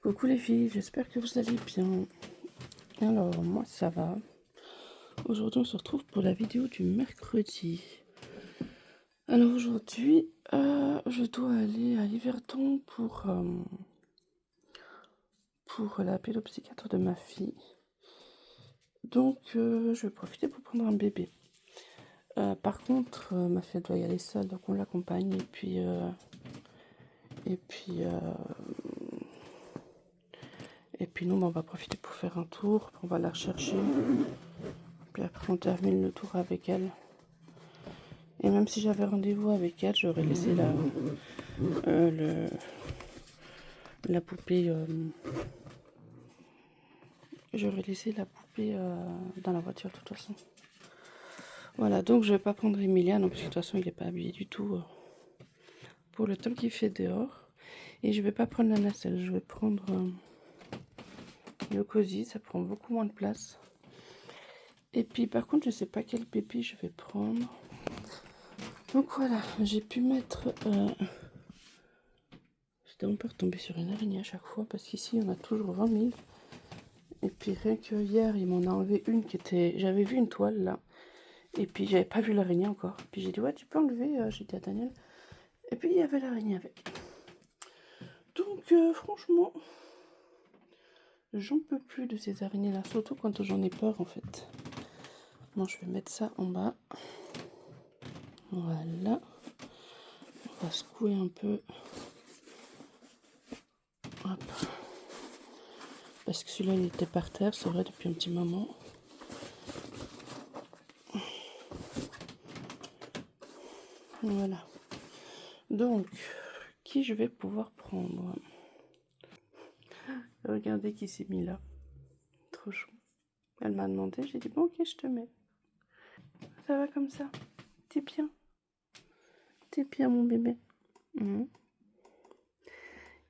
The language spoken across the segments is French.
Coucou les filles, j'espère que vous allez bien. Alors, moi ça va. Aujourd'hui, on se retrouve pour la vidéo du mercredi. Alors aujourd'hui, je dois aller à Yverton pour la pédopsychiatre de ma fille. Donc, je vais profiter pour prendre un bébé. Par contre, ma fille doit y aller seule, donc on l'accompagne. Et puis nous, on va profiter pour faire un tour. On va la rechercher. Puis après, on termine le tour avec elle. Et même si j'avais rendez-vous avec elle, j'aurais laissé la poupée. J'aurais laissé la poupée dans la voiture de toute façon. Voilà, donc je vais pas prendre Emilia, non, parce que de toute façon, il n'est pas habillé du tout pour le temps qu'il fait dehors. Et je vais pas prendre la nacelle, je vais prendre le cosy, ça prend beaucoup moins de place. Et puis par contre, je sais pas quel bébé je vais prendre. Donc voilà, j'ai pu mettre... J'ai tellement peur de tomber sur une araignée à chaque fois, parce qu'ici, il y en a toujours 20 000. Et puis rien que hier, il m'en a enlevé une qui était... J'avais vu une toile là. Et puis j'avais pas vu l'araignée encore. Puis j'ai dit ouais, tu peux enlever, j'ai dit à Daniel. Et puis il y avait l'araignée avec. Donc franchement, j'en peux plus de ces araignées là. Surtout quand j'en ai peur en fait. Bon, je vais mettre ça en bas. Voilà. On va secouer un peu. Hop. Parce que celui-là il était par terre, c'est vrai, depuis un petit moment. Voilà. Donc, qui je vais pouvoir prendre? Regardez qui s'est mis là. Trop chou. Elle m'a demandé, j'ai dit bon ok, je te mets. Ça va comme ça? T'es bien? T'es bien mon bébé?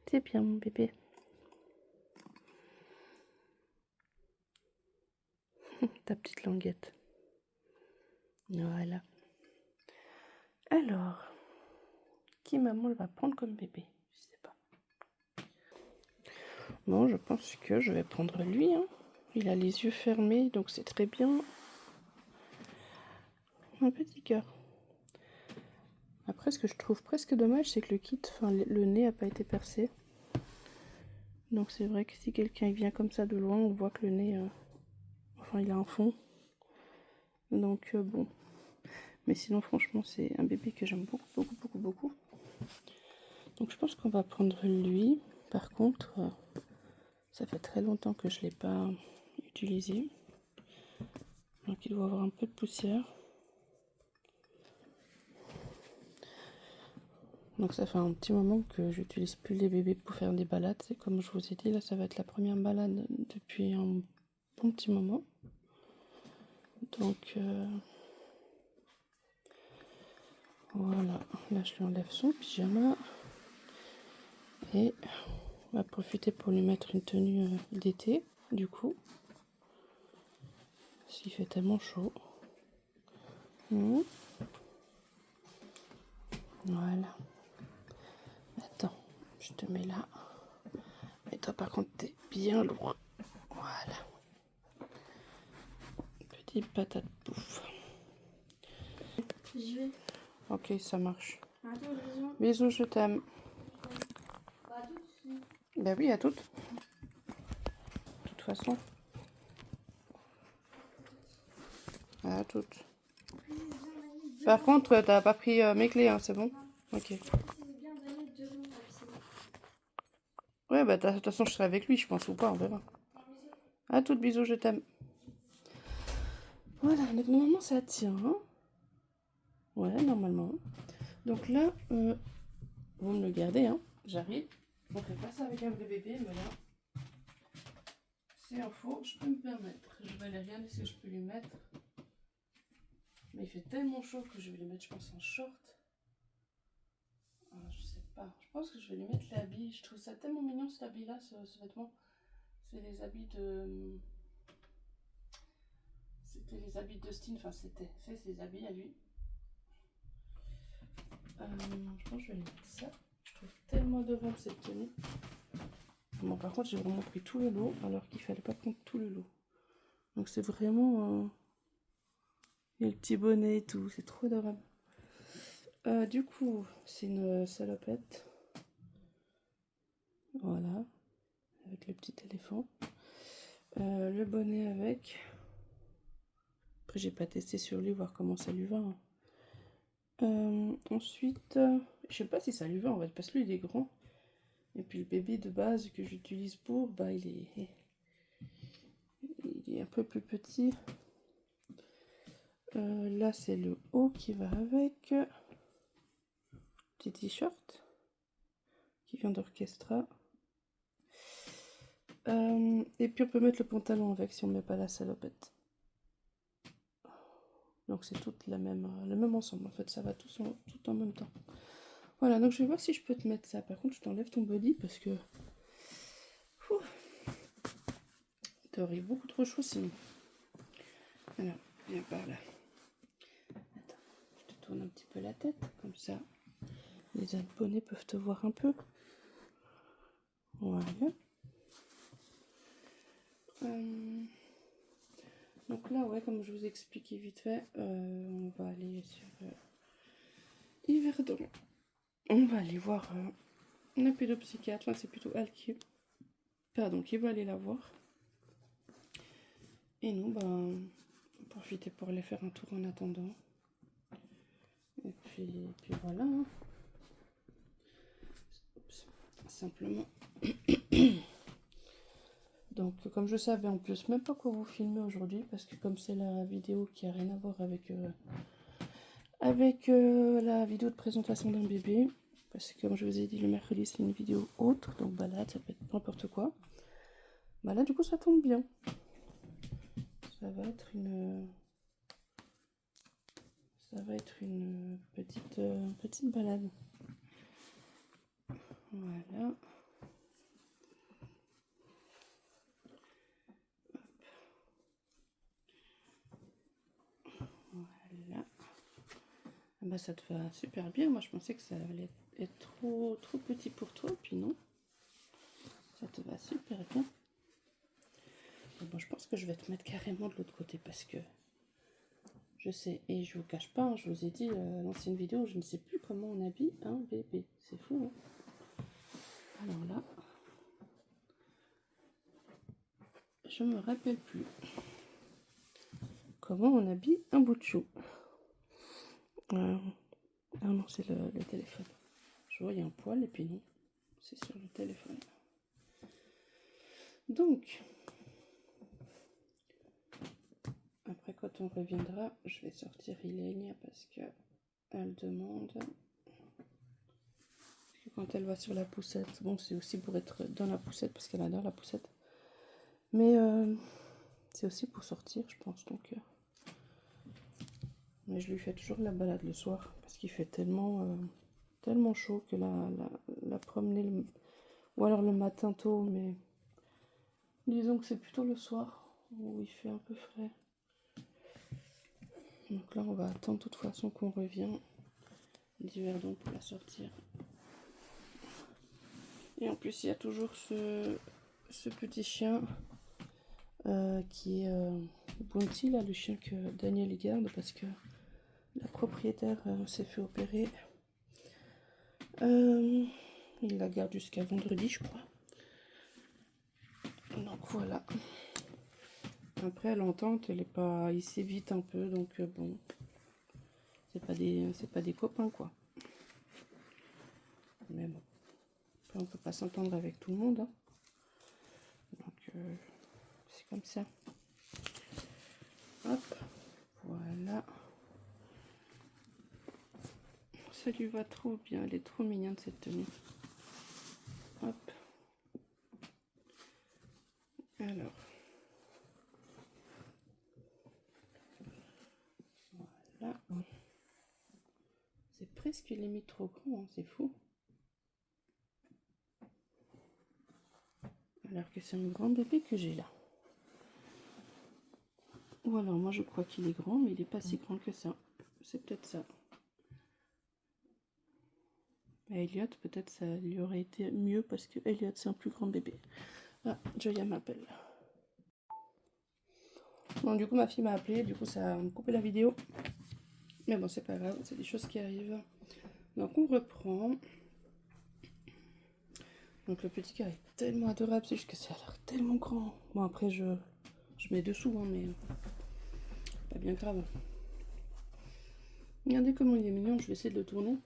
T'es bien mon bébé? Ta petite languette. Voilà. Alors, qui maman va prendre comme bébé? Je sais pas. Bon, je pense que je vais prendre lui. Hein. Il a les yeux fermés, donc c'est très bien. Un petit cœur. Après, ce que je trouve presque dommage, c'est que le kit, enfin le nez a pas été percé. Donc c'est vrai que si quelqu'un vient comme ça de loin, on voit que le nez, enfin il a un fond. Donc bon. Mais sinon, franchement, c'est un bébé que j'aime beaucoup, beaucoup, beaucoup, beaucoup. Donc je pense qu'on va prendre lui. Par contre, ça fait très longtemps que je ne l'ai pas utilisé. Donc il doit avoir un peu de poussière. Donc ça fait un petit moment que j'utilise plus les bébés pour faire des balades. Et comme je vous ai dit, là ça va être la première balade depuis un bon petit moment. Donc voilà, là je lui enlève son pyjama. Et on va profiter pour lui mettre une tenue d'été, du coup. S'il fait tellement chaud. Voilà. Attends, je te mets là. Mais toi par contre t'es bien lourd. Voilà. Petite patate bouffe. J'y vais. Ok, ça marche. Attends, bisous. Bisous, je t'aime. Bah, tout de suite. Bah oui, à toutes. De toute façon. À toutes. Par contre, t'as pas pris mes clés, hein, c'est bon? Ok. Ouais, bah de toute façon, je serai avec lui, je pense, ou pas, on verra. À toutes, bisous, je t'aime. Voilà, donc normalement, ça tient. Hein, ouais, normalement. Donc là, vous me le gardez, hein. J'arrive. On fait pas ça avec un vrai bébé, mais là, c'est un faux, je peux me permettre. Je vais aller regarder ce que je peux lui mettre. Mais il fait tellement chaud que je vais lui mettre, je pense, en short. Je sais pas. Je pense que je vais lui mettre l'habit. Je trouve ça tellement mignon, cet habit-là, ce vêtement. C'est les habits de... C'était les habits de Dustin. Enfin, c'est ses habits à lui. Je pense que je vais lui mettre ça. Je trouve tellement adorable cette tenue. Bon, par contre, j'ai vraiment pris tout le lot, alors qu'il fallait pas prendre tout le lot. Donc c'est vraiment... il y a le petit bonnet et tout, c'est trop adorable. Du coup, c'est une salopette. Voilà, avec le petit éléphant. Le bonnet avec. Après, j'ai pas testé sur lui, voir comment ça lui va. Ensuite, je sais pas si ça lui va en fait, parce que lui il est grand. Et puis le bébé de base que j'utilise pour, bah il est un peu plus petit. Là, c'est le haut qui va avec. Petit t-shirt qui vient d'Orchestra. Et puis on peut mettre le pantalon avec si on met pas la salopette. Donc c'est tout le même ensemble en fait, ça va tout en même temps. Voilà, donc je vais voir si je peux te mettre ça. Par contre, je t'enlève ton body parce que t'aurais beaucoup trop chaud sinon. Alors, viens par là. Attends, je te tourne un petit peu la tête, comme ça les abonnés peuvent te voir un peu. Voilà. Donc là, ouais, comme je vous ai expliqué vite fait, on va aller sur Yverdon. On va aller voir un pédopsychiatre, enfin c'est plutôt elle qui va aller la voir. Et nous, ben, profiter pour aller faire un tour en attendant. Et puis voilà. Hein. Oups. Simplement. Donc, comme je savais en plus même pas quoi vous filmer aujourd'hui, parce que comme c'est la vidéo qui a rien à voir avec la vidéo de présentation d'un bébé, parce que comme je vous ai dit, le mercredi c'est une vidéo autre, donc balade, ça peut être n'importe quoi. Bah là, du coup, ça tombe bien. Ça va être une petite balade. Voilà. Voilà. Ah bah ça te va super bien. Moi je pensais que ça allait être trop petit pour toi, puis non. Ça te va super bien. Bon, je pense que je vais te mettre carrément de l'autre côté parce que je sais, et je vous cache pas, hein, je vous ai dit dans l'ancienne vidéo, je ne sais plus comment on habille un bébé. C'est fou, hein. Alors là, je me rappelle plus comment on habille un bout de chou. Ah non, c'est le téléphone. Je vois, il y a un poil et puis non, c'est sur le téléphone. Donc, après quand on reviendra, je vais sortir Ilenia parce que elle demande. Parce que quand elle va sur la poussette, bon, c'est aussi pour être dans la poussette parce qu'elle adore la poussette. Mais c'est aussi pour sortir, je pense. Donc, mais je lui fais toujours la balade le soir parce qu'il fait tellement chaud que la promener ou alors le matin tôt, mais disons que c'est plutôt le soir où il fait un peu frais. Donc là, on va attendre de toute façon qu'on revient d'Yverdon pour la sortir. Et en plus, il y a toujours ce petit chien qui est Bounty, là, le chien que Daniel garde parce que la propriétaire s'est fait opérer. Il la garde jusqu'à vendredi, je crois. Donc voilà. Après, elle entend, elle est pas, il s'évite un peu, donc bon, c'est pas des copains quoi. Mais bon, après, on peut pas s'entendre avec tout le monde, hein. Donc c'est comme ça. Hop, voilà. Ça lui va trop bien, elle est trop mignonne cette tenue. Hop. Alors. Voilà. C'est presque limite trop grand, hein, c'est fou. Alors que c'est un grand bébé que j'ai là. Ou alors moi je crois qu'il est grand, mais il n'est pas si grand que ça. C'est peut-être ça. à Elliot, peut-être ça lui aurait été mieux parce que Elliot c'est un plus grand bébé. Ah, Joya m'appelle. Bon, du coup, ma fille m'a appelé, du coup, ça a coupé la vidéo. Mais bon, c'est pas grave, c'est des choses qui arrivent. Donc, on reprend. Donc, le petit cœur est tellement adorable, c'est juste que ça a l'air tellement grand. Bon, après, je mets dessous, hein, mais pas bien grave. Regardez comment il est mignon, je vais essayer de le tourner.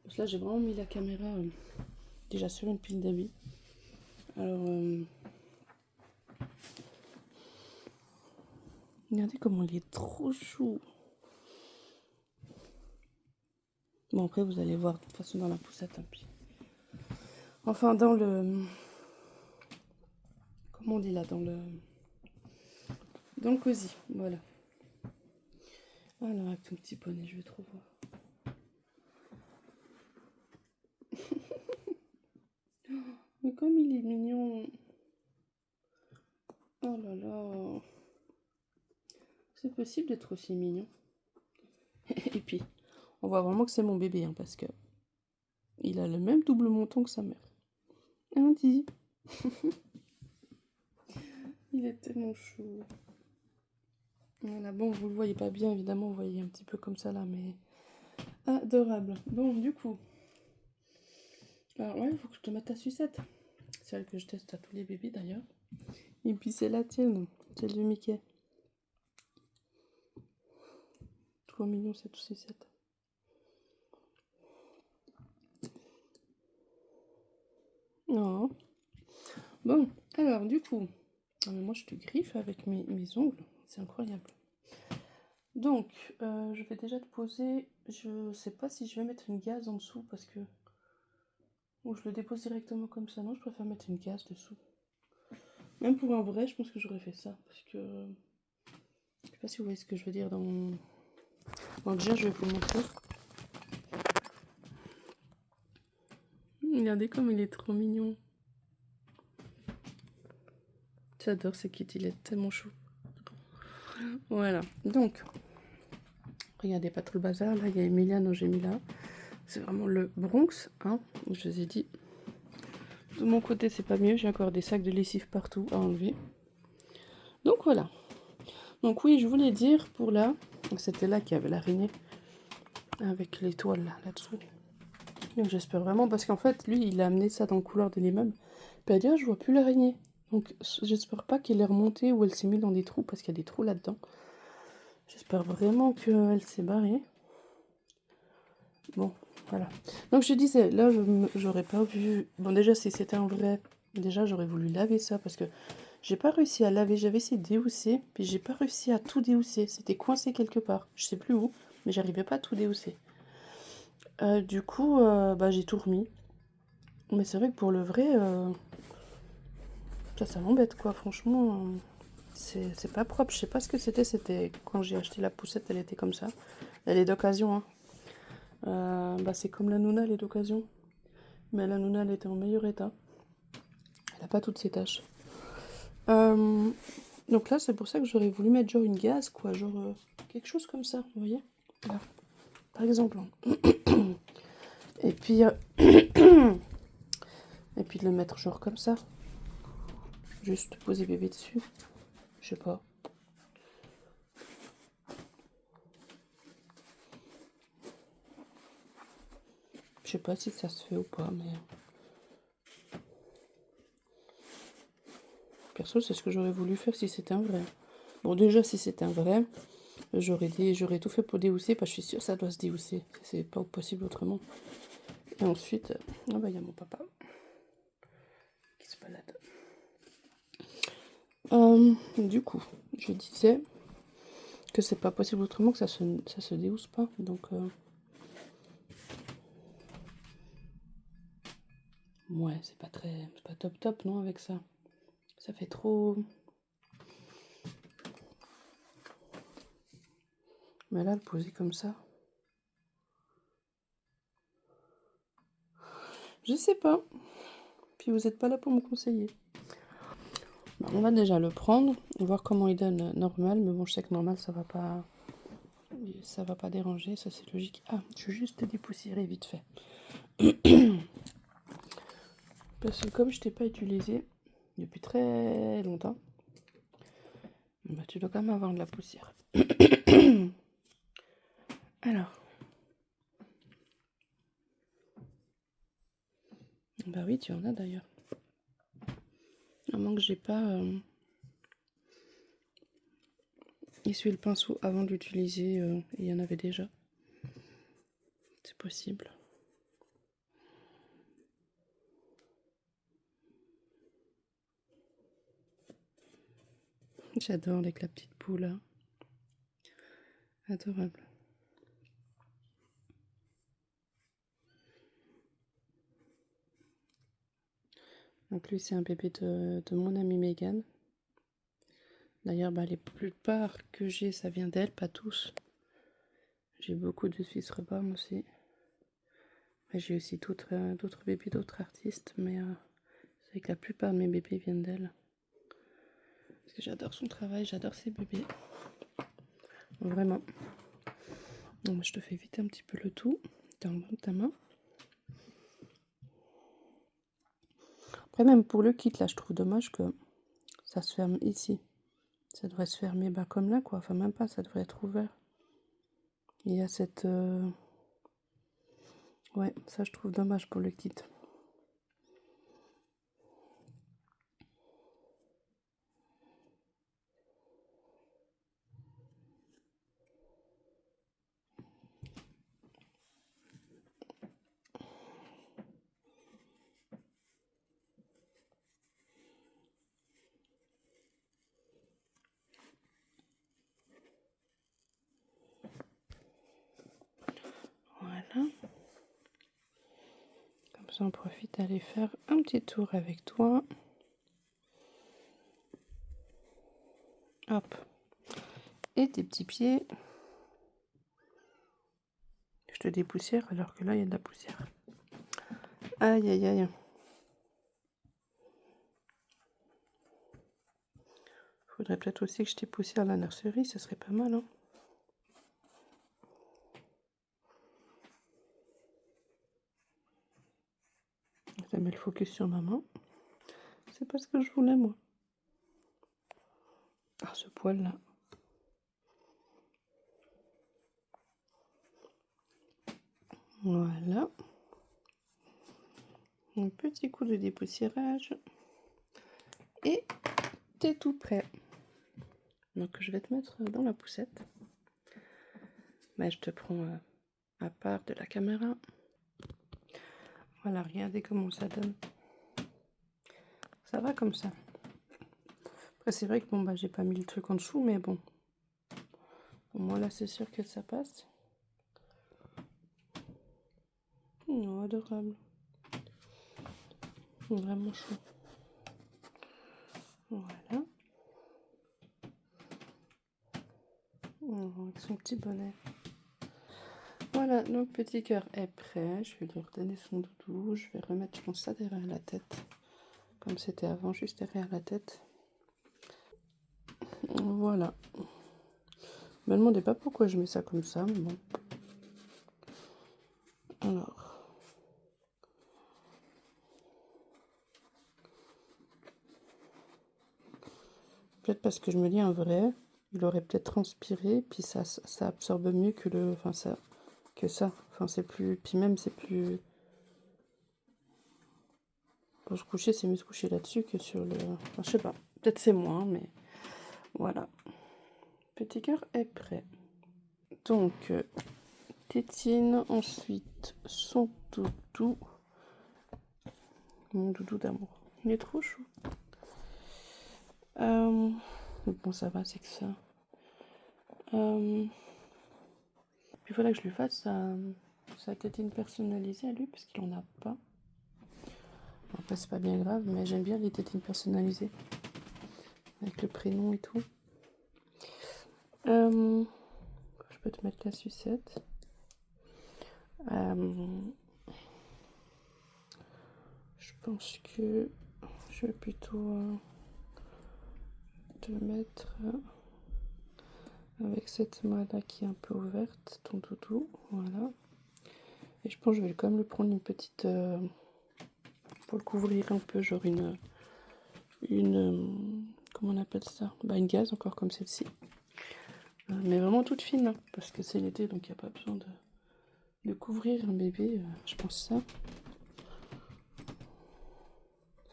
Parce que là, j'ai vraiment mis la caméra déjà sur une pile d'habits. Alors, regardez comment il est trop chou. Bon, après, vous allez voir de toute façon dans la poussette. Hein, puis... Enfin, dans le... Comment on dit là? Dans le cosy, voilà. Alors, avec ton petit poney, je vais trop voir. Mais comme il est mignon. Oh là là. C'est possible d'être aussi mignon. Et puis, on voit vraiment que c'est mon bébé, hein, parce que il a le même double menton que sa mère. Andy. Il est tellement chou. Voilà, bon, vous le voyez pas bien, évidemment, vous voyez un petit peu comme ça là, mais adorable. Bon, du coup, alors ouais, il faut que je te mette ta sucette. C'est celle que je teste à tous les bébés d'ailleurs. Et puis c'est la tienne, celle de Mickey. Trop mignon cette sucette. Oh. Bon, alors du coup, moi je te griffe avec mes ongles, c'est incroyable. Donc, je vais déjà te poser, je sais pas si je vais mettre une gaze en dessous parce que... Ou je le dépose directement comme ça, non, je préfère mettre une gaze dessous. Même pour un vrai, je pense que j'aurais fait ça, parce que... Je sais pas si vous voyez ce que je veux dire dans... Bon, déjà, je vais vous montrer. Regardez comme il est trop mignon. J'adore ce kit, il est tellement chou. Voilà, donc... Regardez pas trop le bazar, là, il y a Emilia, non, j'ai mis là. C'est vraiment le Bronx, hein, je vous ai dit. De mon côté, c'est pas mieux, j'ai encore des sacs de lessive partout à enlever. Donc voilà. Donc oui, je voulais dire pour là, c'était là qu'il y avait l'araignée avec l'étoile là-dessous. Donc j'espère vraiment, parce qu'en fait, lui, il a amené ça dans le couloir de l'immeuble. Puis il a dit, ah, je vois plus l'araignée. Donc j'espère pas qu'elle est remontée ou elle s'est mise dans des trous, parce qu'il y a des trous là-dedans. J'espère vraiment qu'elle s'est barrée. Bon, voilà. Donc je disais, là, j'aurais pas vu... Bon, déjà, si c'était un vrai... Déjà, j'aurais voulu laver ça, parce que j'ai pas réussi à laver. J'avais essayé de déhousser, puis j'ai pas réussi à tout déhousser. C'était coincé quelque part. Je sais plus où, mais j'arrivais pas à tout déhousser. Du coup, bah, j'ai tout remis. Mais c'est vrai que pour le vrai, ça m'embête, quoi. Franchement, c'est pas propre. Je sais pas ce que c'était. C'était quand j'ai acheté la poussette, elle était comme ça. Elle est d'occasion, hein. Bah, c'est comme la Nouna, elle est d'occasion. Mais la Nouna, elle était en meilleur état. Elle a pas toutes ses taches. Donc là, c'est pour ça que j'aurais voulu mettre genre une gaze, quoi. Genre quelque chose comme ça, vous voyez. Là, par exemple. Et puis... Et puis de le mettre genre comme ça. Juste poser bébé dessus. Je sais pas. Je sais pas si ça se fait ou pas, mais... Perso, c'est ce que j'aurais voulu faire si c'était un vrai. Bon, déjà, si c'était un vrai, j'aurais tout fait pour déhousser, parce que je suis sûre que ça doit se déhousser. C'est pas possible autrement. Et ensuite... Ah bah, il y a mon papa qui se balade. Du coup, je disais que c'est pas possible autrement, que ça se déhousse pas. Donc... Ouais, c'est pas top non avec ça. Ça fait trop... Mais là, le poser comme ça... Je sais pas. Puis vous êtes pas là pour me conseiller. Bah, on va déjà le prendre, voir comment il donne normal. Mais bon, je sais que normal, ça va pas déranger, ça c'est logique. Ah, je vais juste dépoussiérer vite fait. Parce que comme je t'ai pas utilisé depuis très longtemps, bah, tu dois quand même avoir de la poussière. Alors. Bah oui, tu en as d'ailleurs. À moins que j'ai pas essuyé le pinceau avant de l'utiliser, il y en avait déjà. C'est possible. J'adore avec la petite poule là. Adorable. Donc lui c'est un bébé de mon amie Megan. D'ailleurs bah, les plupart que j'ai ça vient d'elle, pas tous. J'ai beaucoup de Swiss Reborn aussi. J'ai aussi d'autres bébés d'autres artistes, mais c'est vrai que la plupart de mes bébés viennent d'elle. Parce que j'adore son travail, j'adore ses bébés. Vraiment. Donc, je te fais vite un petit peu le tout dans ta main. Après même pour le kit là, je trouve dommage que ça se ferme ici. Ça devrait se fermer bah, comme là quoi. Enfin même pas, ça devrait être ouvert. Il y a cette... Ouais, ça je trouve dommage pour le kit. Voilà. Comme ça on profite d'aller faire un petit tour avec toi. Hop. Et tes petits pieds. Je te dépoussière alors que là il y a de la poussière. Aïe aïe aïe. Faudrait peut-être aussi que je dépoussière la nurserie, ça serait pas mal hein. Ça met le focus sur ma main. C'est pas ce que je voulais moi. Ah ce poil là. Voilà. Un petit coup de dépoussiérage. Et t'es tout prêt. Donc je vais te mettre dans la poussette. Mais je te prends à part de la caméra. Voilà, regardez comment ça donne. Ça va comme ça. Après c'est vrai que bon bah j'ai pas mis le truc en dessous, mais bon. Au moins là c'est sûr que ça passe. Oh, adorable. Vraiment chou. Voilà. Oh, avec son petit bonnet. Voilà, donc petit cœur est prêt. Je vais lui redonner son doudou. Je vais remettre, je pense, ça derrière la tête. Comme c'était avant, juste derrière la tête. Voilà. Me demandez pas pourquoi je mets ça comme ça, mais bon. Alors. Peut-être parce que je me dis en vrai, il aurait peut-être transpiré, puis ça absorbe mieux que le. Enfin ça. Que ça. Enfin c'est plus. Puis même c'est plus. Pour se coucher, c'est mieux de se coucher là-dessus que sur le. Enfin je sais pas. Peut-être c'est moi, mais. Voilà. Petit cœur est prêt. Donc. Tétine, ensuite son doudou. Mon doudou d'amour. Il est trop chou. Bon, ça va, c'est que ça. Il faudrait que je lui fasse sa tétine personnalisée à lui, parce qu'il en a pas. Après, c'est pas bien grave, mais j'aime bien les tétines personnalisées. Avec le prénom et tout. Je peux te mettre la sucette. Je pense que je vais plutôt te mettre avec cette main là qui est un peu ouverte, ton doudou, voilà. Et je pense que je vais quand même lui prendre une petite... pour le couvrir un peu, genre comment on appelle ça? Bah, une gaze, encore comme celle-ci. Mais vraiment toute fine, hein, parce que c'est l'été, donc il n'y a pas besoin de couvrir un bébé. Je pense ça.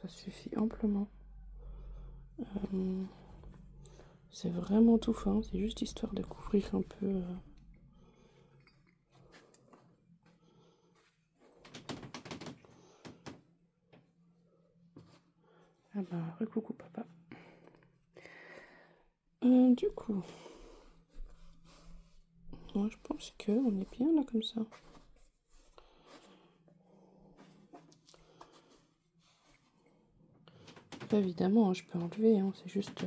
Ça suffit amplement. C'est vraiment tout fin, c'est juste histoire de couvrir un peu. Ah bah, recoucou papa. Du coup, moi je pense qu'on est bien là comme ça. Après, évidemment, hein, je peux enlever, hein, c'est juste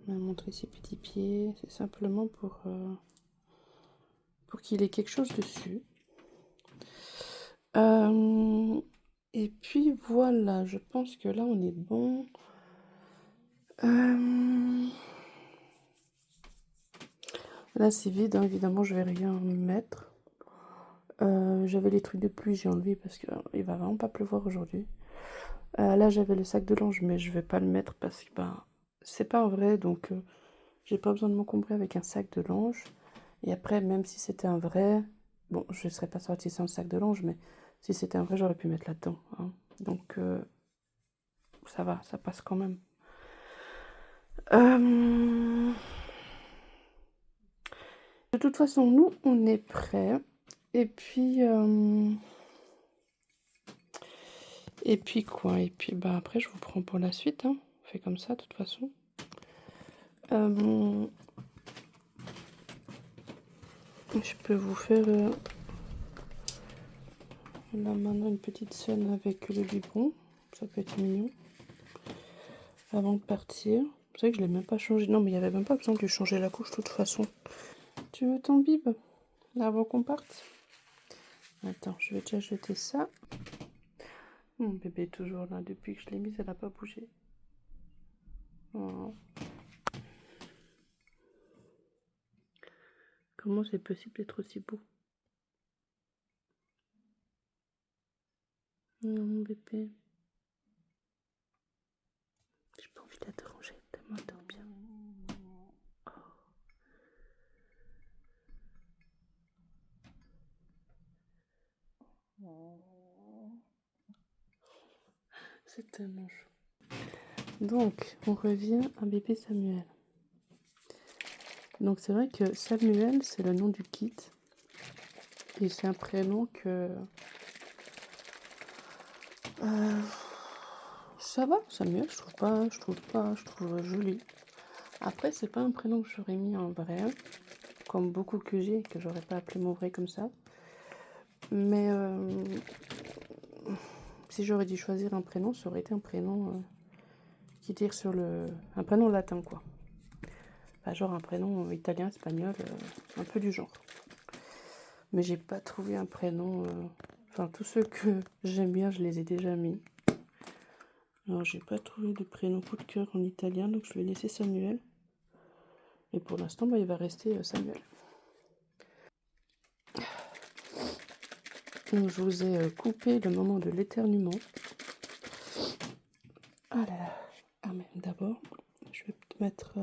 montrer ses petits pieds. C'est simplement pour qu'il ait quelque chose dessus. Et puis voilà, je pense que là on est bon. Là c'est vide, hein, évidemment je vais rien mettre. J'avais les trucs de pluie, j'ai enlevé parce qu'il va vraiment pas pleuvoir aujourd'hui. Là j'avais le sac de linge, mais je vais pas le mettre parce que c'est pas un vrai, donc j'ai pas besoin de m'encombrer avec un sac de linge. Et après, même si c'était un vrai, bon, je serais pas sortie sans le sac de linge, mais si c'était un vrai, j'aurais pu mettre là-dedans, hein. Donc ça va, ça passe quand même. De toute façon, nous, on est prêts. Et puis quoi? Et puis bah après, je vous prends pour la suite, hein. On fait comme ça, de toute façon. Je peux vous faire là maintenant une petite scène avec le biberon. Ça peut être mignon. Avant de partir. C'est vrai que je l'ai même pas changé. Non, mais il n'y avait même pas besoin de lui changer la couche de toute façon. Tu veux ton bib avant qu'on parte? Attends, je vais déjà jeter ça. Mon bébé est toujours là. Depuis que je l'ai mise, elle n'a pas bougé. Oh. Comment c'est possible d'être aussi beau? Non, mon bébé. J'ai pas envie de la déranger. Tellement elle dort bien. Oh. C'est tellement chou. Donc, on revient à bébé Samuel. Donc, c'est vrai que Samuel, c'est le nom du kit. Et c'est un prénom que... ça va, Samuel, je trouve joli. Après, c'est pas un prénom que j'aurais mis en vrai, comme beaucoup que j'ai, que j'aurais pas appelé mon vrai comme ça. Mais si j'aurais dû choisir un prénom, ça aurait été un prénom qui tire sur un prénom latin, quoi. Enfin, genre un prénom italien, espagnol, un peu du genre. Mais j'ai pas trouvé un prénom... Enfin, tous ceux que j'aime bien, je les ai déjà mis. Alors, j'ai pas trouvé de prénom coup de cœur en italien, donc je vais laisser Samuel. Et pour l'instant, il va rester Samuel. Donc, je vous ai coupé le moment de l'éternuement. Ah là là. Ah, mais d'abord, je vais te mettre...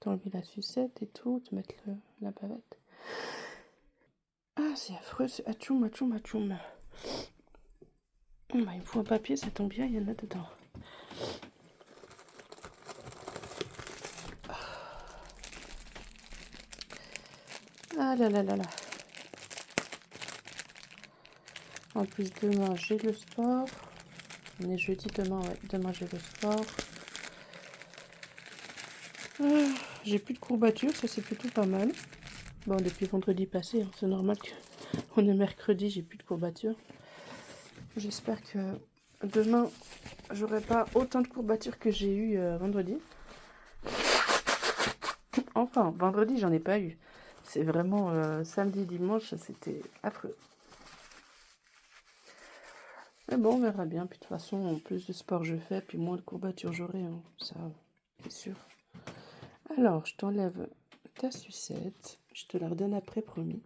t'enlever la sucette et tout, te mettre la bavette. Ah, c'est affreux, c'est atchoum, atchoum, atchoum. Il me faut un papier, ça tombe bien, il y en a dedans. Ah là là là là. En plus, demain, j'ai le sport. On est jeudi, demain, ouais. Demain, j'ai le sport. J'ai plus de courbatures, ça c'est plutôt pas mal. Bon, depuis vendredi passé, hein, c'est normal qu'on est mercredi, j'ai plus de courbatures. J'espère que demain, j'aurai pas autant de courbatures que j'ai eu vendredi. Enfin, vendredi, j'en ai pas eu. C'est vraiment samedi, dimanche, c'était affreux. Mais bon, on verra bien. Puis de toute façon, plus de sport je fais, puis moins de courbatures j'aurai. Hein. Ça, c'est sûr. Alors, je t'enlève ta sucette. Je te la redonne après, promis.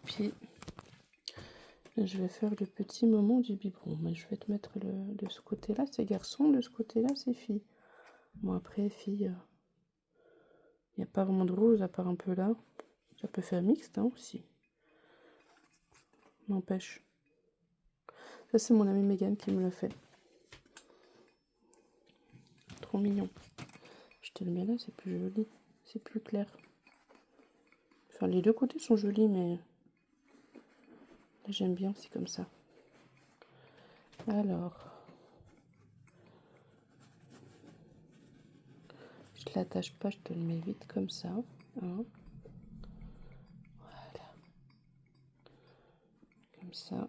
Puis je vais faire le petit moment du biberon. Mais je vais te mettre de ce côté-là, c'est garçon, de ce côté-là, c'est fille. Bon, après, fille, il n'y a pas vraiment de rose à part un peu là. Ça peut faire mixte hein, aussi. N'empêche. Ça, c'est mon amie Megan qui me l'a fait. Trop mignon. Je te le mets là, c'est plus joli. C'est plus clair. Enfin, les deux côtés sont jolis, mais là, j'aime bien aussi comme ça. Alors, je ne l'attache pas, je te le mets vite comme ça. Hein. Voilà. Comme ça.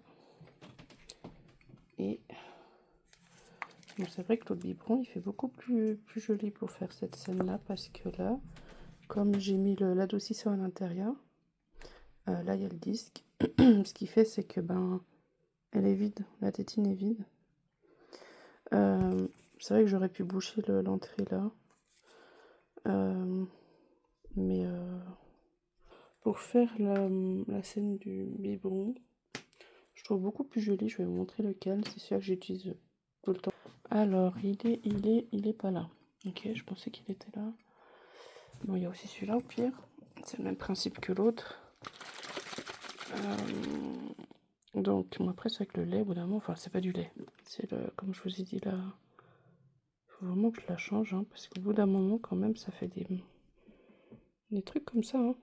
Et bon, c'est vrai que l'autre biberon, il fait beaucoup plus joli pour faire cette scène-là, parce que là, comme j'ai mis l'adoucisseur à l'intérieur, là, il y a le disque. Ce qui fait, c'est que, ben, elle est vide. La tétine est vide. C'est vrai que j'aurais pu boucher l'entrée là. Mais pour faire la scène du biberon, je trouve beaucoup plus joli. Je vais vous montrer lequel. C'est celui que j'utilise tout le temps. Alors, il est pas là. Ok, je pensais qu'il était là. Bon, il y a aussi celui-là au pire. C'est le même principe que l'autre. Donc, après, c'est avec le lait, au bout d'un moment, enfin, c'est pas du lait. C'est comme je vous ai dit là. Il faut vraiment que je la change, hein, parce qu'au bout d'un moment, quand même, ça fait des trucs comme ça. Hein.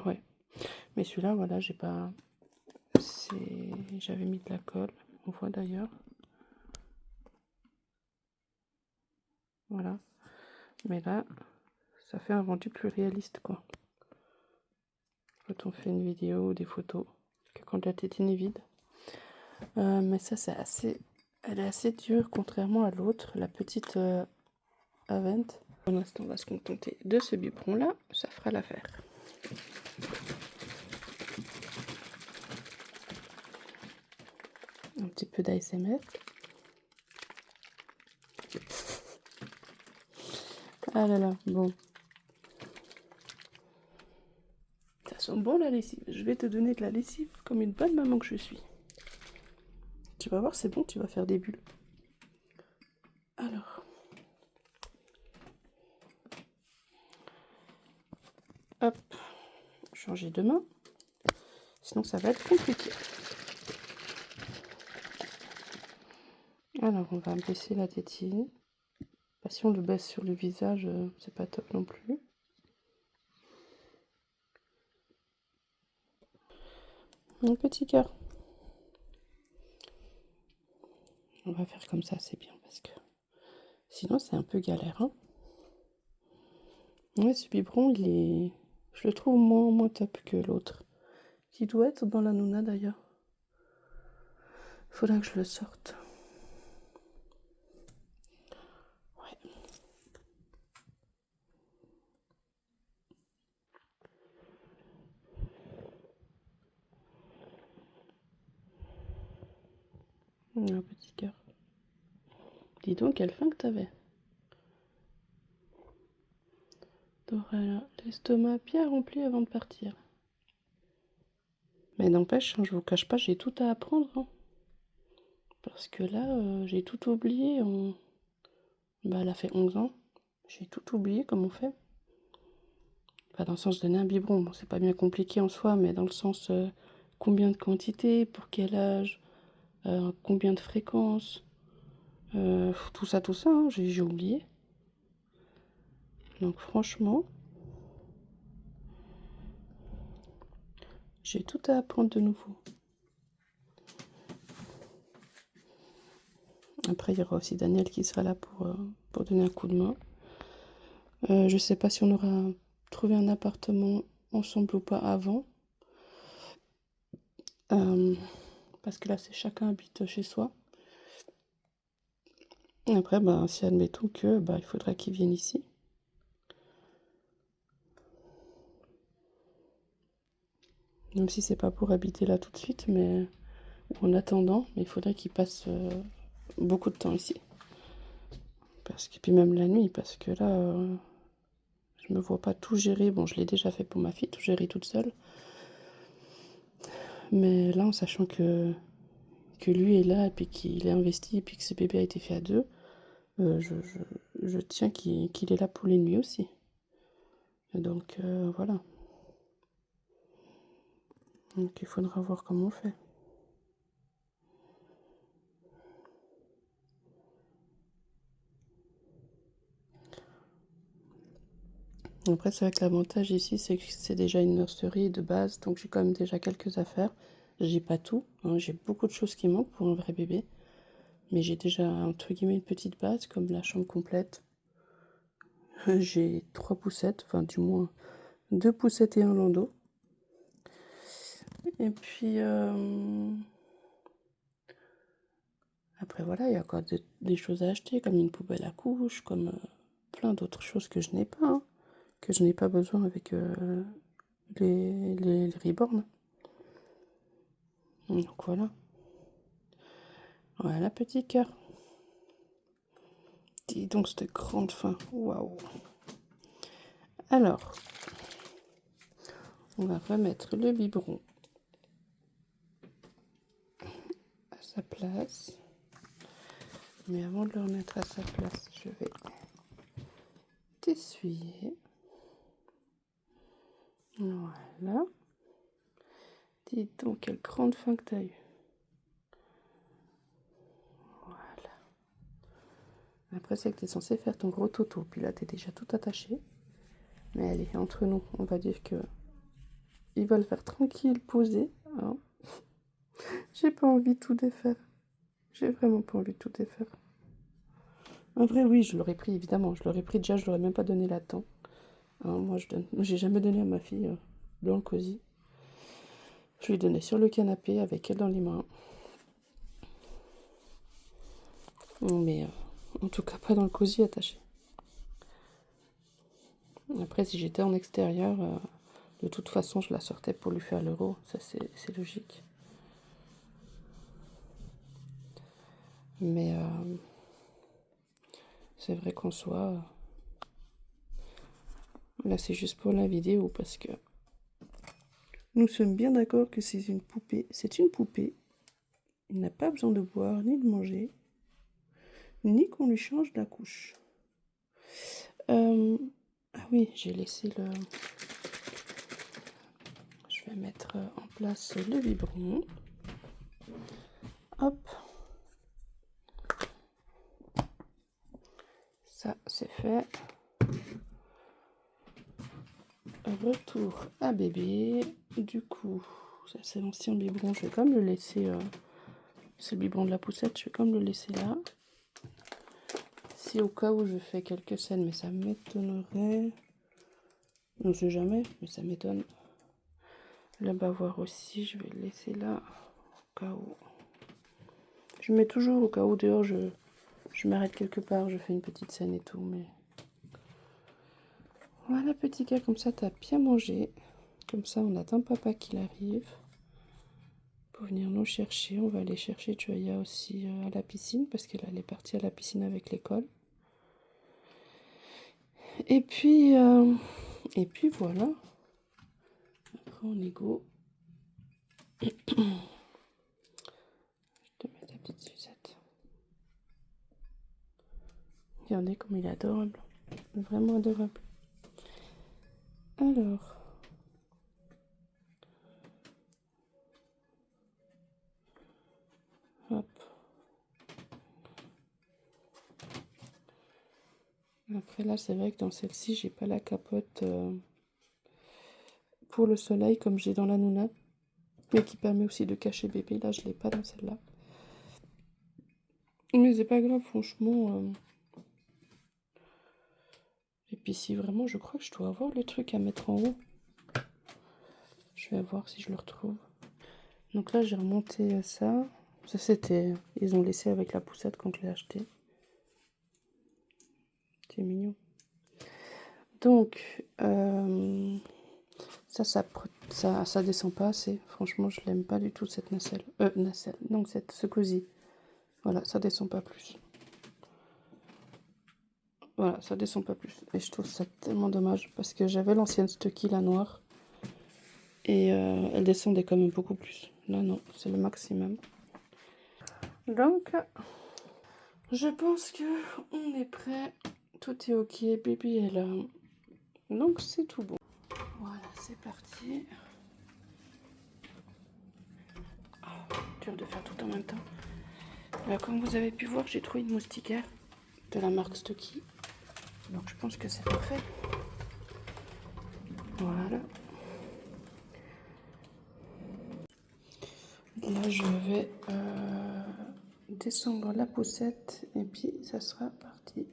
Ouais. Mais celui-là, voilà, j'ai pas. J'avais mis de la colle. On voit d'ailleurs. Voilà. Mais là, ça fait un rendu plus réaliste, quoi. Quand on fait une vidéo ou des photos, que quand la tétine est vide. Mais ça, c'est assez... Elle est assez dure, contrairement à l'autre, la petite Avent. Pour l'instant, on va se contenter de ce biberon-là. Ça fera l'affaire. Un petit peu d'ASMR. Ah là là, bon. Ça sent bon la lessive. Je vais te donner de la lessive comme une bonne maman que je suis. Tu vas voir, c'est bon, tu vas faire des bulles. Alors. Hop. Changer de main. Sinon, ça va être compliqué. Alors, on va baisser la tétine. Bah, si on le baisse sur le visage, c'est pas top non plus. Un petit cœur. On va faire comme ça, c'est bien, parce que sinon, c'est un peu galère. Hein. Ouais, ce biberon, je le trouve moins top que l'autre. Qui doit être dans la Nuna d'ailleurs. Faudra que je le sorte. Ouais. Un petit cœur. Dis donc, quelle faim que t'avais. T'auras l'estomac bien rempli avant de partir. Mais n'empêche, hein, je vous cache pas, j'ai tout à apprendre. Hein. Parce que là, j'ai tout oublié. Bah, elle a fait 11 ans. J'ai tout oublié comme on fait. Pas dans le sens de donner un biberon, bon, c'est pas bien compliqué en soi, mais dans le sens combien de quantité, pour quel âge, combien de fréquence, tout ça, hein, j'ai oublié. Donc franchement, j'ai tout à apprendre de nouveau. Après, il y aura aussi Daniel qui sera là pour donner un coup de main. Je sais pas si on aura trouvé un appartement ensemble ou pas avant. Parce que là, c'est chacun habite chez soi. Et après, bah, si admettons que il faudra qu'ils viennent ici. Même si c'est pas pour habiter là tout de suite, mais en attendant, il faudrait qu'ils passent beaucoup de temps ici. Parce que, puis même la nuit, parce que là, je me vois pas tout gérer. Bon, je l'ai déjà fait pour ma fille, tout gérer toute seule. Mais là, en sachant que lui est là, et puis qu'il est investi, et puis que ce bébé a été fait à deux, je tiens qu'il est là pour les nuits aussi. Donc voilà. Donc il faudra voir comment on fait. Après, c'est vrai que l'avantage ici, c'est que c'est déjà une nurserie de base, donc j'ai quand même déjà quelques affaires. J'ai pas tout, hein, j'ai beaucoup de choses qui manquent pour un vrai bébé. Mais j'ai déjà, entre guillemets, une petite base, comme la chambre complète. J'ai 3 poussettes, enfin du moins 2 poussettes et un landau. Et puis, après voilà, il y a encore des choses à acheter, comme une poubelle à couches, comme plein d'autres choses que je n'ai pas, hein, que je n'ai pas besoin avec les reborn. Donc voilà. Voilà, petit cœur. Dis donc cette grande faim. Waouh. Alors, on va remettre le biberon à sa place. Mais avant de le remettre à sa place, je vais t'essuyer. Voilà. Dis donc, quelle grande faim que tu as eue. Voilà. Après, c'est que tu es censé faire ton gros toto. Puis là, tu es déjà tout attaché. Mais allez, entre nous, on va dire que il va le faire tranquille, posé. Hein. J'ai pas envie de tout défaire. J'ai vraiment pas envie de tout défaire. En vrai, oui, je l'aurais pris, évidemment. Je l'aurais pris déjà, je l'aurais même pas donné là-dedans. Hein, moi, j'ai jamais donné à ma fille dans le cosy. Je lui donnais sur le canapé avec elle dans les mains. Mais en tout cas, pas dans le cosy attaché. Après, si j'étais en extérieur, de toute façon, je la sortais pour lui faire l'euro. Ça, c'est logique. Mais c'est vrai qu'en soi, là, c'est juste pour la vidéo parce que nous sommes bien d'accord que c'est une poupée. C'est une poupée. Il n'a pas besoin de boire ni de manger, ni qu'on lui change la couche. Ah oui, j'ai laissé le... Je vais mettre en place le biberon. Hop. Ça, c'est fait. Retour à bébé. Du coup, ça c'est l'ancien biberon. Je vais quand même le laisser... c'est le biberon de la poussette. Je vais quand même le laisser là. Si au cas où je fais quelques scènes, mais ça m'étonnerait... On sait jamais, mais ça m'étonne. Le bavoir aussi, je vais le laisser là. Au cas où... Je mets toujours au cas où dehors, je m'arrête quelque part, je fais une petite scène et tout, mais... Voilà, petit gars, comme ça, t'as bien mangé. Comme ça, on attend papa qu'il arrive pour venir nous chercher. On va aller chercher Joya aussi à la piscine, parce qu'elle est partie à la piscine avec l'école. Et puis voilà. Après, on est go. Je te mets ta petite Suzette. Regardez comme il est adorable. Vraiment adorable. Alors. Hop. Après là, c'est vrai que dans celle-ci, j'ai pas la capote pour le soleil comme j'ai dans la Nuna. Mais qui permet aussi de cacher bébé. Là, je l'ai pas dans celle-là. Mais c'est pas grave, franchement. Et puis si vraiment, je crois que je dois avoir le truc à mettre en haut. Je vais voir si je le retrouve. Donc là, j'ai remonté ça. Ça, c'était... Ils ont laissé avec la poussette quand je l'ai acheté. C'est mignon. Donc, ça descend pas assez. Franchement, je l'aime pas du tout, cette nacelle. Nacelle. Donc, ce cosy. Voilà, ça descend pas plus. Voilà, ça descend pas plus. Et je trouve ça tellement dommage parce que j'avais l'ancienne Stucky, la noire. Et elle descendait quand même beaucoup plus. Là, non, c'est le maximum. Donc, je pense que on est prêt. Tout est ok, bébé est là. Donc, c'est tout bon. Voilà, c'est parti. Dur de faire tout en même temps. Là, comme vous avez pu voir, j'ai trouvé une moustiquaire de la marque Stucky. Donc je pense que c'est parfait. Voilà. Là, je vais descendre la poussette et puis ça sera parti.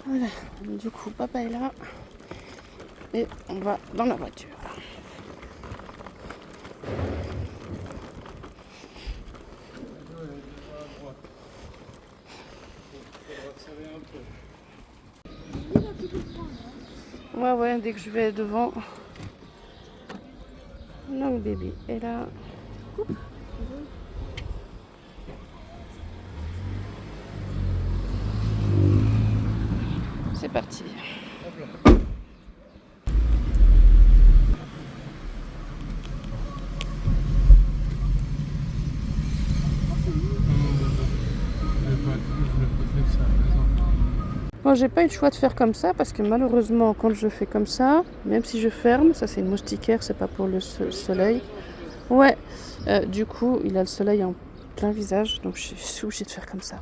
Voilà. Du coup, papa est là et on va dans la voiture. Ouais, dès que je vais devant. Donc bébé est là. C'est parti. Moi, j'ai pas eu le choix de faire comme ça parce que malheureusement, quand je fais comme ça, même si je ferme, ça c'est une moustiquaire, c'est pas pour le soleil. Ouais, du coup, il a le soleil en plein visage, donc je suis obligée de faire comme ça.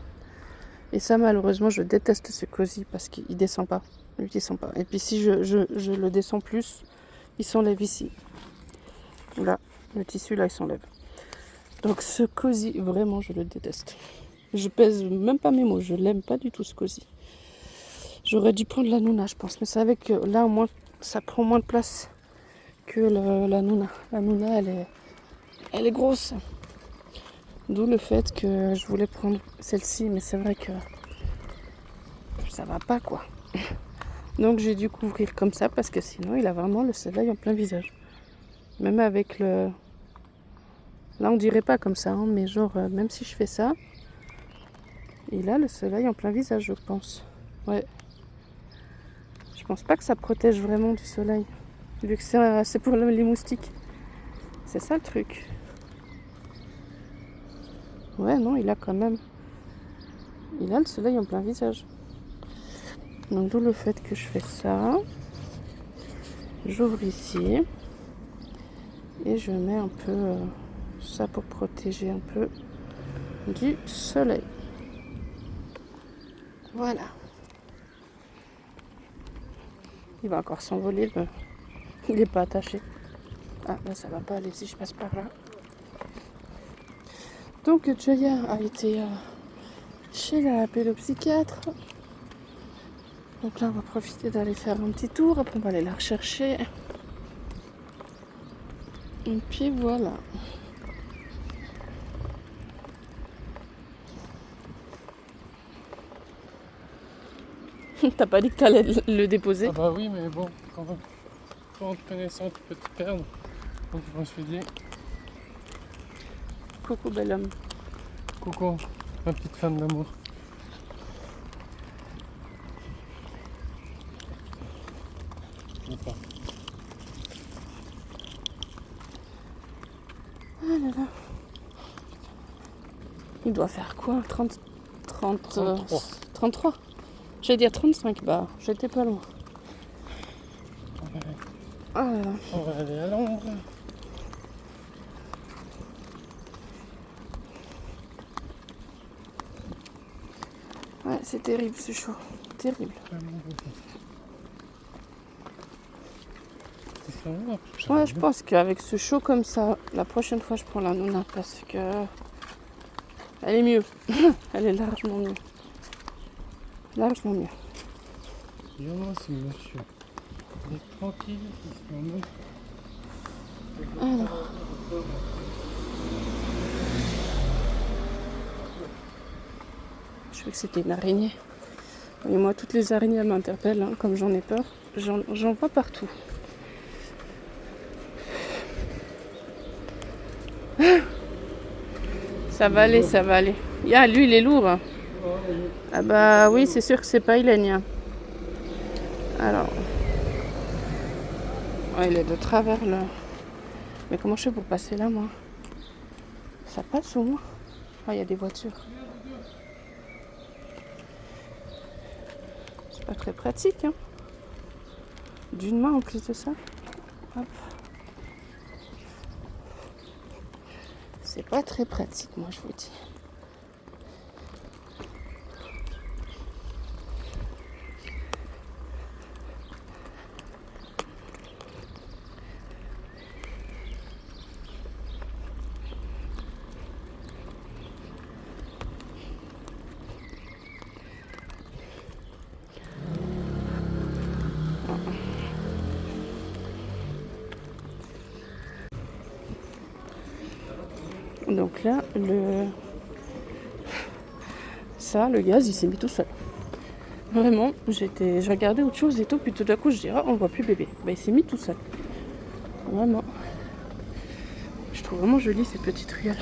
Et ça, malheureusement, je déteste ce cosy parce qu'il descend pas. Il descend pas. Et puis si je le descends plus, il s'enlève ici. Là, le tissu là, il s'enlève. Donc ce cosy, vraiment, je le déteste. Je pèse même pas mes mots, je l'aime pas du tout ce cosy. J'aurais dû prendre la Nuna, je pense. Mais c'est avec que là, au moins, ça prend moins de place que la Nuna. La Nuna, elle est grosse. D'où le fait que je voulais prendre celle-ci. Mais c'est vrai que ça va pas, quoi. Donc j'ai dû couvrir comme ça parce que sinon, il a vraiment le soleil en plein visage. Même avec le... Là, on dirait pas comme ça, hein, mais genre, même si je fais ça, il a le soleil en plein visage, je pense. Ouais. Je pense pas que ça protège vraiment du soleil, vu que c'est pour les moustiques. C'est ça le truc. Ouais, non, il a quand même... Il a le soleil en plein visage. Donc d'où le fait que je fais ça. J'ouvre ici. Et je mets un peu ça pour protéger un peu du soleil. Voilà. Il va encore s'envoler. Il n'est pas attaché. Ah, là, ça va pas aller si je passe par là. Donc, Joya a été chez la pédopsychiatre. Donc là, on va profiter d'aller faire un petit tour. Après, on va aller la rechercher. Et puis, voilà. T'as pas dit que t'allais le déposer? Ah bah oui, mais bon, quand en te connaissant, tu peux te perdre. Donc je me suis dit, Coucou, bel homme. coucou, ma petite femme d'amour. Enfin, Ah là là. Il doit faire quoi? 33. J'allais dire 35, bah j'étais pas loin. Ah là là. on va aller à l'ombre. Ouais, c'est terrible, c'est chaud. Terrible. Ouais, je pense qu'avec ce chaud comme ça, la prochaine fois je prends la Nuna parce que elle est mieux. Elle est largement mieux. Largement mieux. Dis-moi ce monsieur. Il est tranquille, il se promène. Alors. Je crois que c'était une araignée. Et moi, toutes les araignées, elles m'interpellent, hein, comme j'en ai peur. J'en vois partout. Ça va aller, ça va aller. Ah, lui, il est lourd. Hein. Ah bah oui, c'est sûr que c'est pas Ilenia. Alors... Ouais, il est de travers là. Mais comment je fais pour passer là, moi? Ça passe au moins? Ah, il y a des voitures. C'est pas très pratique, hein. D'une main en plus de ça. Hop. C'est pas très pratique, moi, je vous dis. Donc là, le gaz, il s'est mis tout seul. Vraiment, je regardais autre chose et tout, puis tout d'un coup, je dis, ah, on voit plus bébé. Bah, il s'est mis tout seul. Vraiment. Je trouve vraiment joli ces petites ruelles.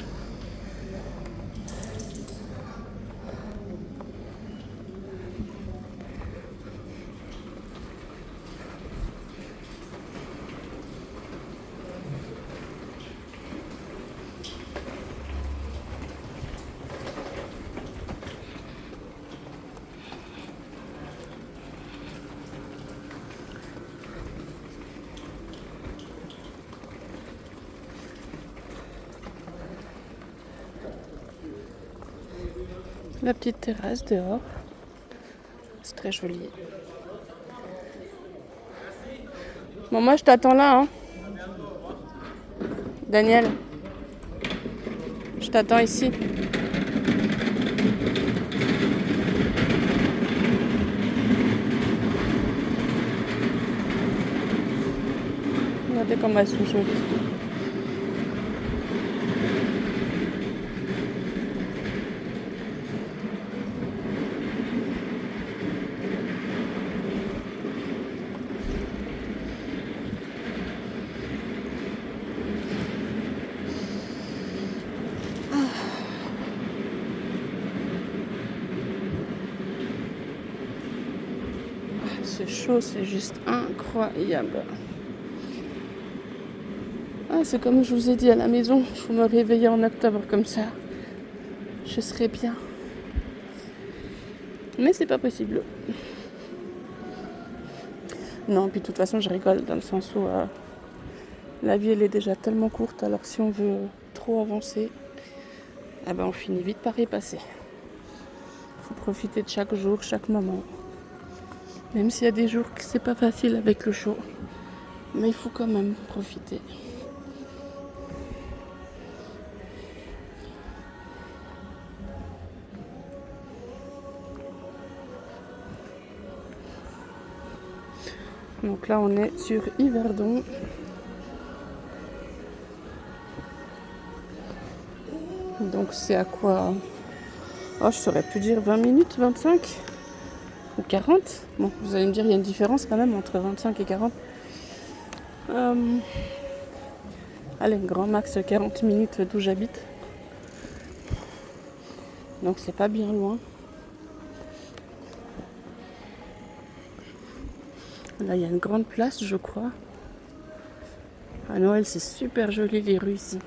La petite terrasse dehors. C'est très joli. Bon, moi je t'attends là, hein. Daniel. Je t'attends ici. Regardez comme elles sont jolies. C'est chaud, c'est juste incroyable. Ah, c'est comme je vous ai dit à la maison, je faut me réveiller en octobre comme ça. Je serai bien. Mais c'est pas possible. Non, puis de toute façon, je rigole dans le sens où la vie, elle est déjà tellement courte. Alors si on veut trop avancer, eh ben, on finit vite par y passer. Faut profiter de chaque jour, chaque moment. Même s'il y a des jours que c'est pas facile avec le chaud. Mais il faut quand même profiter. Donc là, on est sur Yverdon. Donc c'est à quoi? Oh, je saurais plus dire 20 minutes, 25 ou 40. Bon, vous allez me dire, il y a une différence quand même entre 25 et 40. Allez, grand max 40 minutes d'où j'habite. Donc c'est pas bien loin. Là, il y a une grande place, je crois. À Noël, c'est super joli les rues ici.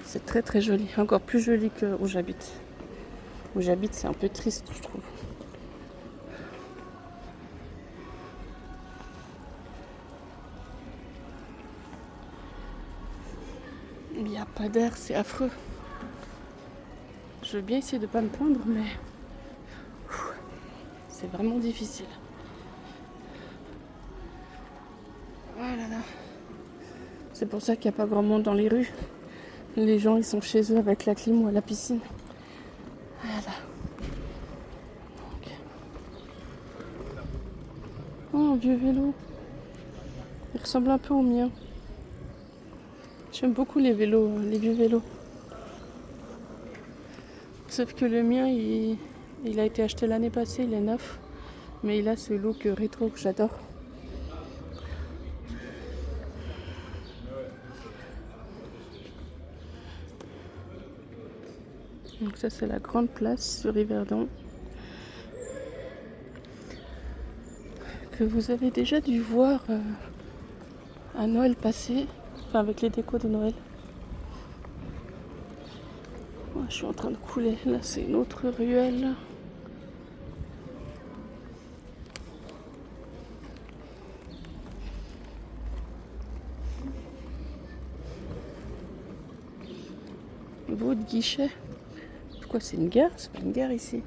C'est très très joli. Encore plus joli que où j'habite. Où j'habite, c'est un peu triste, je trouve. Il n'y a pas d'air, c'est affreux. Je veux bien essayer de ne pas me plaindre, mais c'est vraiment difficile. Voilà. C'est pour ça qu'il n'y a pas grand monde dans les rues. Les gens, ils sont chez eux avec la clim ou à la piscine. Voilà. Donc. Oh, un vieux vélo. Il ressemble un peu au mien. J'aime beaucoup les vélos, les vieux vélos. Sauf que le mien, il a été acheté l'année passée, il est neuf. Mais il a ce look rétro que j'adore. Donc ça c'est la grande place sur Yverdon. Que vous avez déjà dû voir à Noël passé. Enfin avec les décos de Noël. Ouais, je suis en train de couler. Là c'est une autre ruelle. Votre guichet. Pourquoi c'est une gare? C'est pas une gare ici.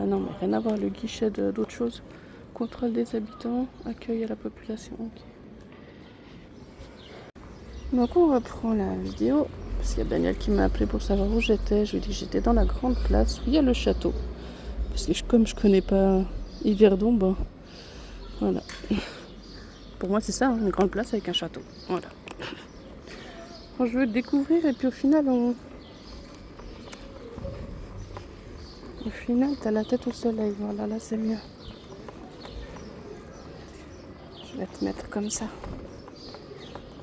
Ah non, mais rien à voir, le guichet d'autre chose. Contrôle des habitants, accueil à la population. Okay. Donc on reprend la vidéo. Parce qu'il y a Daniel qui m'a appelé pour savoir où j'étais. Je lui ai dit que j'étais dans la grande place où il y a le château. Parce que comme je connais pas Yverdon, bon, voilà. Pour moi c'est ça, hein, une grande place avec un château. Voilà. Quand je veux le découvrir et puis au final t'as la tête au soleil. Voilà, là c'est mieux. Je vais te mettre comme ça.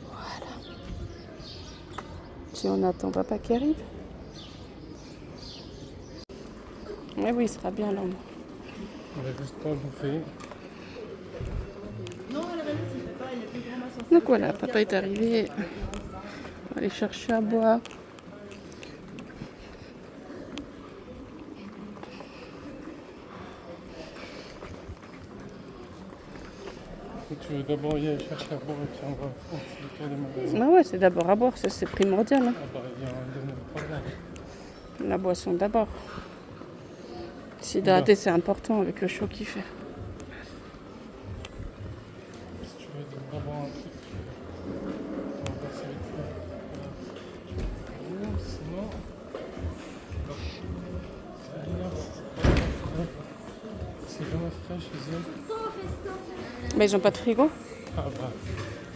Voilà. Si on attend papa qui arrive. Mais oui, il sera bien là. On va juste pas bouffer. Donc voilà, papa est arrivé. On va aller chercher à boire. Tu veux d'abord y aller chercher à boire et puis on va faire le tour des magasins. Ah ouais, c'est d'abord à boire, ça c'est primordial. Hein. Ah bah il y a un deuxième problème. La boisson d'abord. S'hydrater c'est important avec le chaud qu'il fait. Si tu veux d'abord un truc, on va passer vite fait. Sinon, c'est jamais frais chez eux. Mais ils ont pas de frigo? Ah bah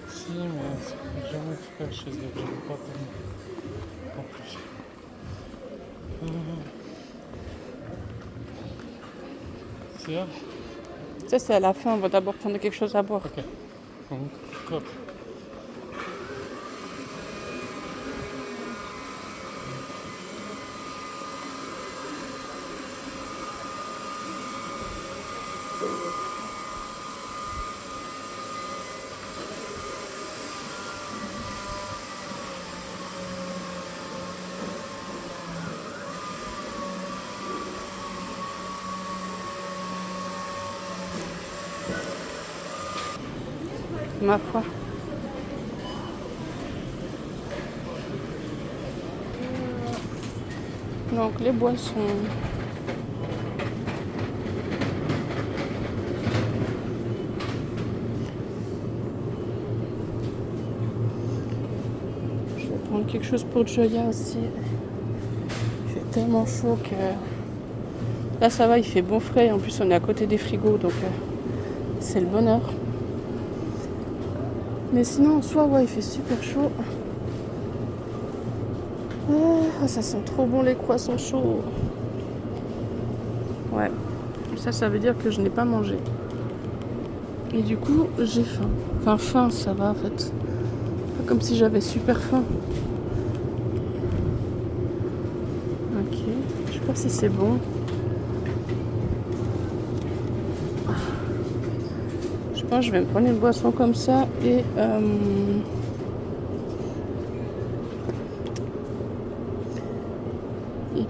si, mais c'est jamais frais chez eux, j'aime pas tellement. En plus. C'est là? Ça c'est à la fin, on va d'abord prendre quelque chose à boire. Ok. Donc, cop. Ma foi. Donc les boissons. Je vais prendre quelque chose pour Joya aussi. Il fait tellement chaud que... Là ça va, il fait bon frais. En plus on est à côté des frigos, donc c'est le bonheur. Mais sinon en soi, ouais, il fait super chaud. Ah, ça sent trop bon les croissants chauds. Ouais, ça veut dire que je n'ai pas mangé. Et du coup, j'ai faim. Enfin, faim, ça va en fait. Pas comme si j'avais super faim. Ok, je sais pas si c'est bon. Je pense que je vais me prendre une boisson comme ça et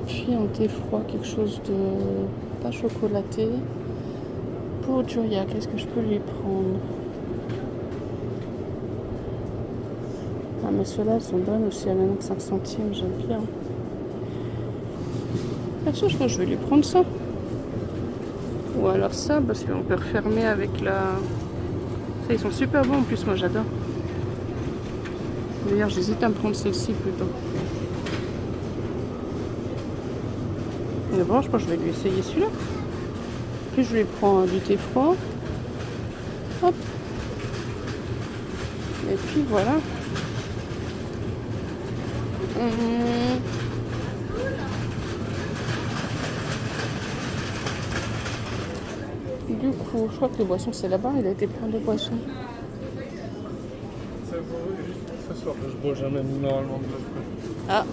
puis un thé froid, quelque chose de pas chocolaté. Pour Julia, qu'est-ce que je peux lui prendre? Ah mais ceux-là, elles sont bonnes aussi à 95 centimes, j'aime bien. Perso, je pense que je vais lui prendre ça. Ou alors ça, parce qu'on peut refermer avec la... Ça, ils sont super bons en plus, moi j'adore. D'ailleurs, j'hésite à me prendre celle-ci plutôt. Mais bon, je pense que je vais lui essayer celui-là. Puis je lui prends du thé froid. Hop. Et puis voilà. Du coup, je crois que les boissons c'est là-bas. Il a été plein de boissons. Ça vaut juste pour soir, je bois jamais normalement de l'alcool. Ah.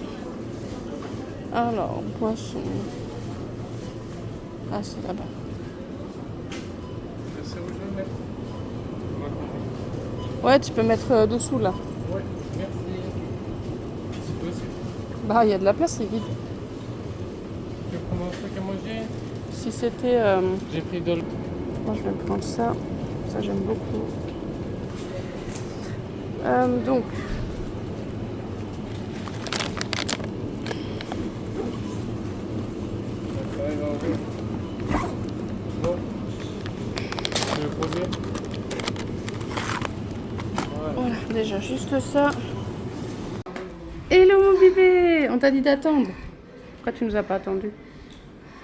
Alors, boisson. Ah, c'est là-bas. C'est où je vais mettre? Ouais, tu peux mettre dessous là. Ouais, merci. C'est possible. Bah, il y a de la place, c'est vide. Tu veux prendre un truc à manger? Si c'était. J'ai pris de l'eau. Moi, je vais prendre ça. Ça, j'aime beaucoup. Donc. Bon. Tu veux poser? Voilà, déjà, juste ça. Hello, mon bébé! On t'a dit d'attendre. Pourquoi tu nous as pas attendu?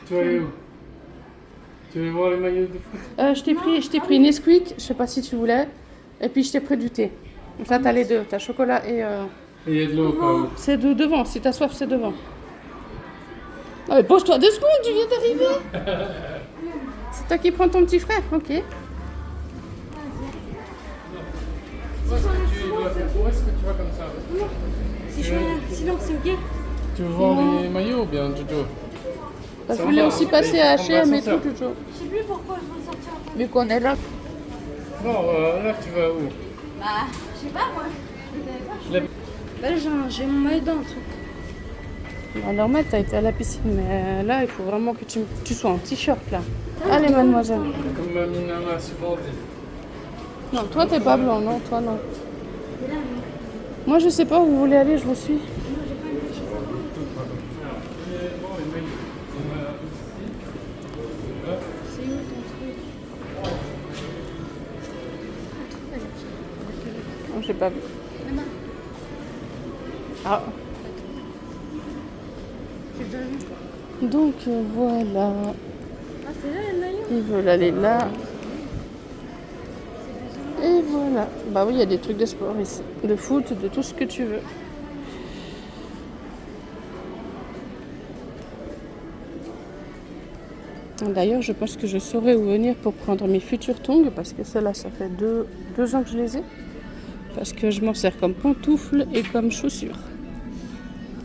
Tu vas aller où? Tu veux voir les maillots de foot? Je t'ai pris Nesquik, je sais pas si tu voulais. Et puis, je t'ai pris du thé. Donc ça, t'as les deux. T'as chocolat et... Et il y a de l'eau quand C'est devant. Si t'as soif, c'est devant. Ah, mais pose-toi 2 secondes, tu viens d'arriver. C'est toi qui prends ton petit frère, ok. Où est-ce que tu vas comme ça? Si je viens là, sinon c'est ok. Tu veux voir les maillots ou bien Jojo? Je voulais aussi passer à H&M et tout, Jojo. Je sais plus pourquoi je veux sortir un peu. Vu qu'on est là. Non, là tu vas où? Bah, je sais pas moi. La- Bah, j'ai mon maillot en dessous. Bah, normal, t'as été à la piscine, mais là, il faut vraiment que tu sois en t-shirt, là. Allez, mademoiselle. Comme ma mine à subordée. Non, toi, t'es pas blanc, non, toi, non. Moi, je sais pas où vous voulez aller, je vous suis. C'est où ton truc? Non, j'ai pas vu. Ah. Donc, voilà. Ah, c'est là le maillot? Ils veulent aller là. Et voilà. Bah oui, il y a des trucs de sport ici. De foot, de tout ce que tu veux. D'ailleurs, je pense que je saurai où venir pour prendre mes futurs tongs. Parce que celles-là, ça fait deux ans que je les ai. Parce que je m'en sers comme pantoufles et comme chaussures.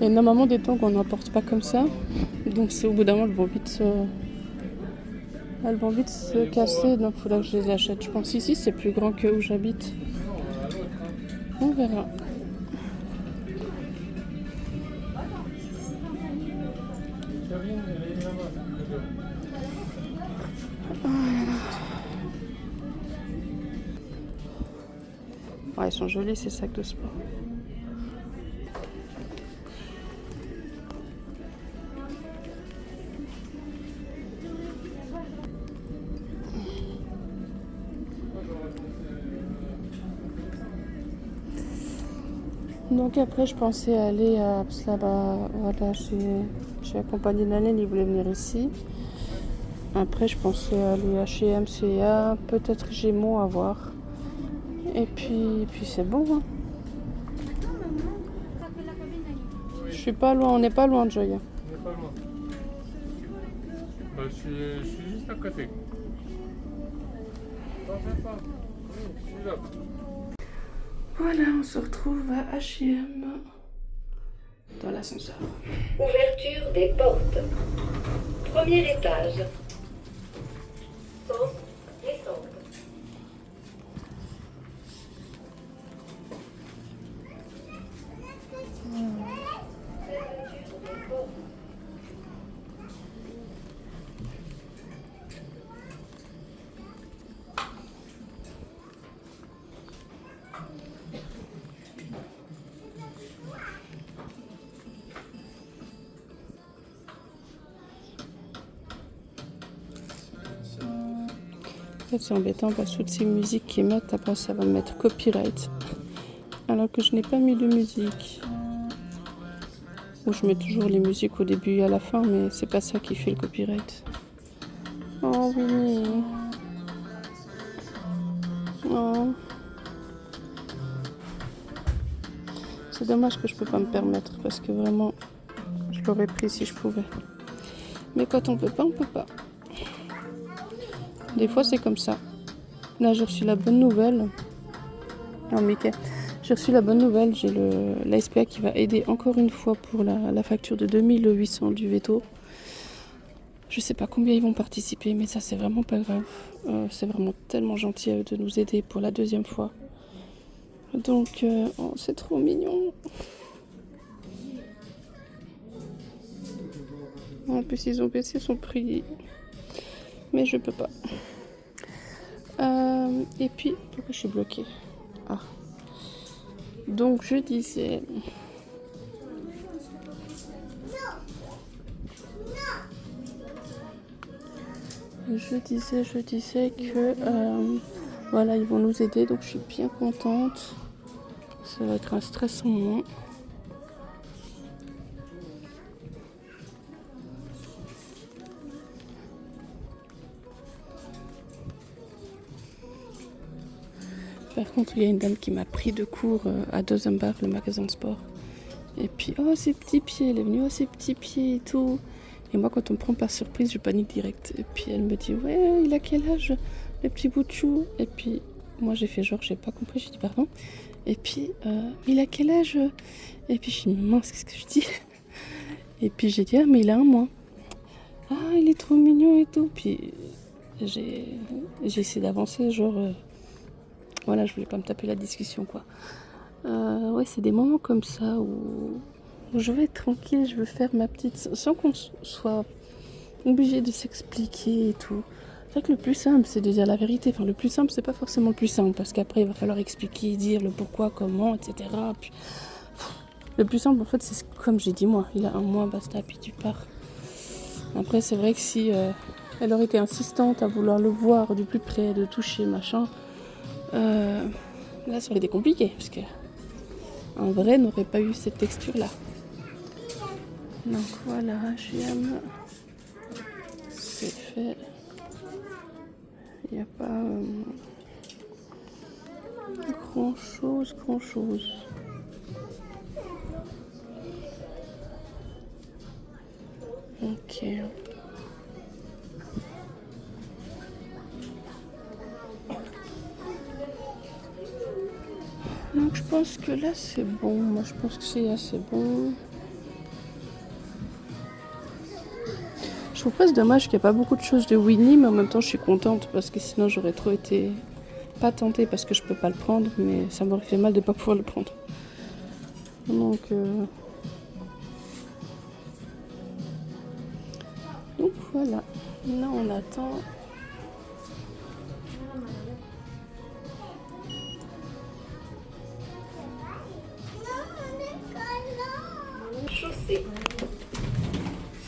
Et normalement, des tongs, on n'en porte pas comme ça. Donc, c'est au bout d'un moment, elles vont vite se casser. Donc, il faudra que je les achète. Je pense ici, c'est plus grand que où j'habite. On verra. Ouais, ils sont jolis ces sacs de sport. Donc après, je pensais aller à... Parce que là-bas, voilà, j'ai accompagné Nanen, il voulait venir ici. Après, je pensais aller à H&M, C&A, peut-être Gémeaux à voir. Et puis c'est bon. Hein. Je suis pas loin, on n'est pas loin de Joya. On n'est pas loin. Bah, je suis juste à côté. T'en fais pas. Oui, je suis là. Voilà, on se retrouve à H&M dans l'ascenseur. Ouverture des portes. Premier étage. Sens descente. En fait, c'est embêtant parce que toutes ces musiques qu'ils mettent, après ça va me mettre copyright. Alors que je n'ai pas mis de musique. Ou je mets toujours les musiques au début et à la fin, mais c'est pas ça qui fait le copyright. Oh oui. Oh. C'est dommage que je peux pas me permettre parce que vraiment, je l'aurais pris si je pouvais. Mais quand on peut pas, on peut pas. Des fois, c'est comme ça. Là, j'ai reçu la bonne nouvelle. Oh, Mickey. J'ai J'ai reçu la bonne nouvelle, j'ai la SPA qui va aider encore une fois pour la facture de 2800 du veto. Je sais pas combien ils vont participer, mais ça c'est vraiment pas grave. C'est vraiment tellement gentil à eux de nous aider pour la deuxième fois. Donc oh, c'est trop mignon. En plus ils ont baissé son prix. Mais je peux pas. Et puis, pourquoi je suis bloquée? Ah. Donc je disais... Je disais que voilà, ils vont nous aider, donc je suis bien contente. Ça va être un stress en moins. Par contre, il y a une dame qui m'a pris de court à Dozenbach, le magasin de sport. Et puis, oh, ses petits pieds, elle est venue, oh, ses petits pieds et tout. Et moi, quand on me prend par surprise, je panique direct. Et puis, elle me dit, ouais, il a quel âge, le petit bout de chou? Et puis, moi, j'ai fait genre, j'ai pas compris, j'ai dit pardon. Et puis, il a quel âge? Et puis, je dis, mince, qu'est-ce que je dis? Et puis, j'ai dit, ah, mais il a 1 mois. Ah, il est trop mignon et tout. Puis, j'ai essayé d'avancer, genre, voilà, je voulais pas me taper la discussion, quoi. Ouais, c'est des moments comme ça où je veux être tranquille, je veux faire ma petite... sans qu'on soit obligé de s'expliquer et tout. C'est vrai que le plus simple, c'est de dire la vérité. Enfin, le plus simple, c'est pas forcément le plus simple, parce qu'après, il va falloir expliquer, dire le pourquoi, comment, etc. Puis, le plus simple, en fait, c'est comme j'ai dit moi. Il a 1 mois, basta, puis tu pars. Après, c'est vrai que si elle aurait été insistante à vouloir le voir du plus près, de toucher, machin, là, ça aurait été compliqué, parce que un vrai n'aurait pas eu cette texture-là. Donc voilà, j'aime. C'est fait. Il n'y a pas grand chose. Ok. Donc je pense que là c'est bon. Moi je pense que c'est assez bon. Je trouve presque dommage qu'il n'y ait pas beaucoup de choses de Winnie, mais en même temps je suis contente parce que sinon j'aurais trop été pas tentée parce que je peux pas le prendre, mais ça m'aurait fait mal de pas pouvoir le prendre. Donc voilà. Là on attend. Chaussée.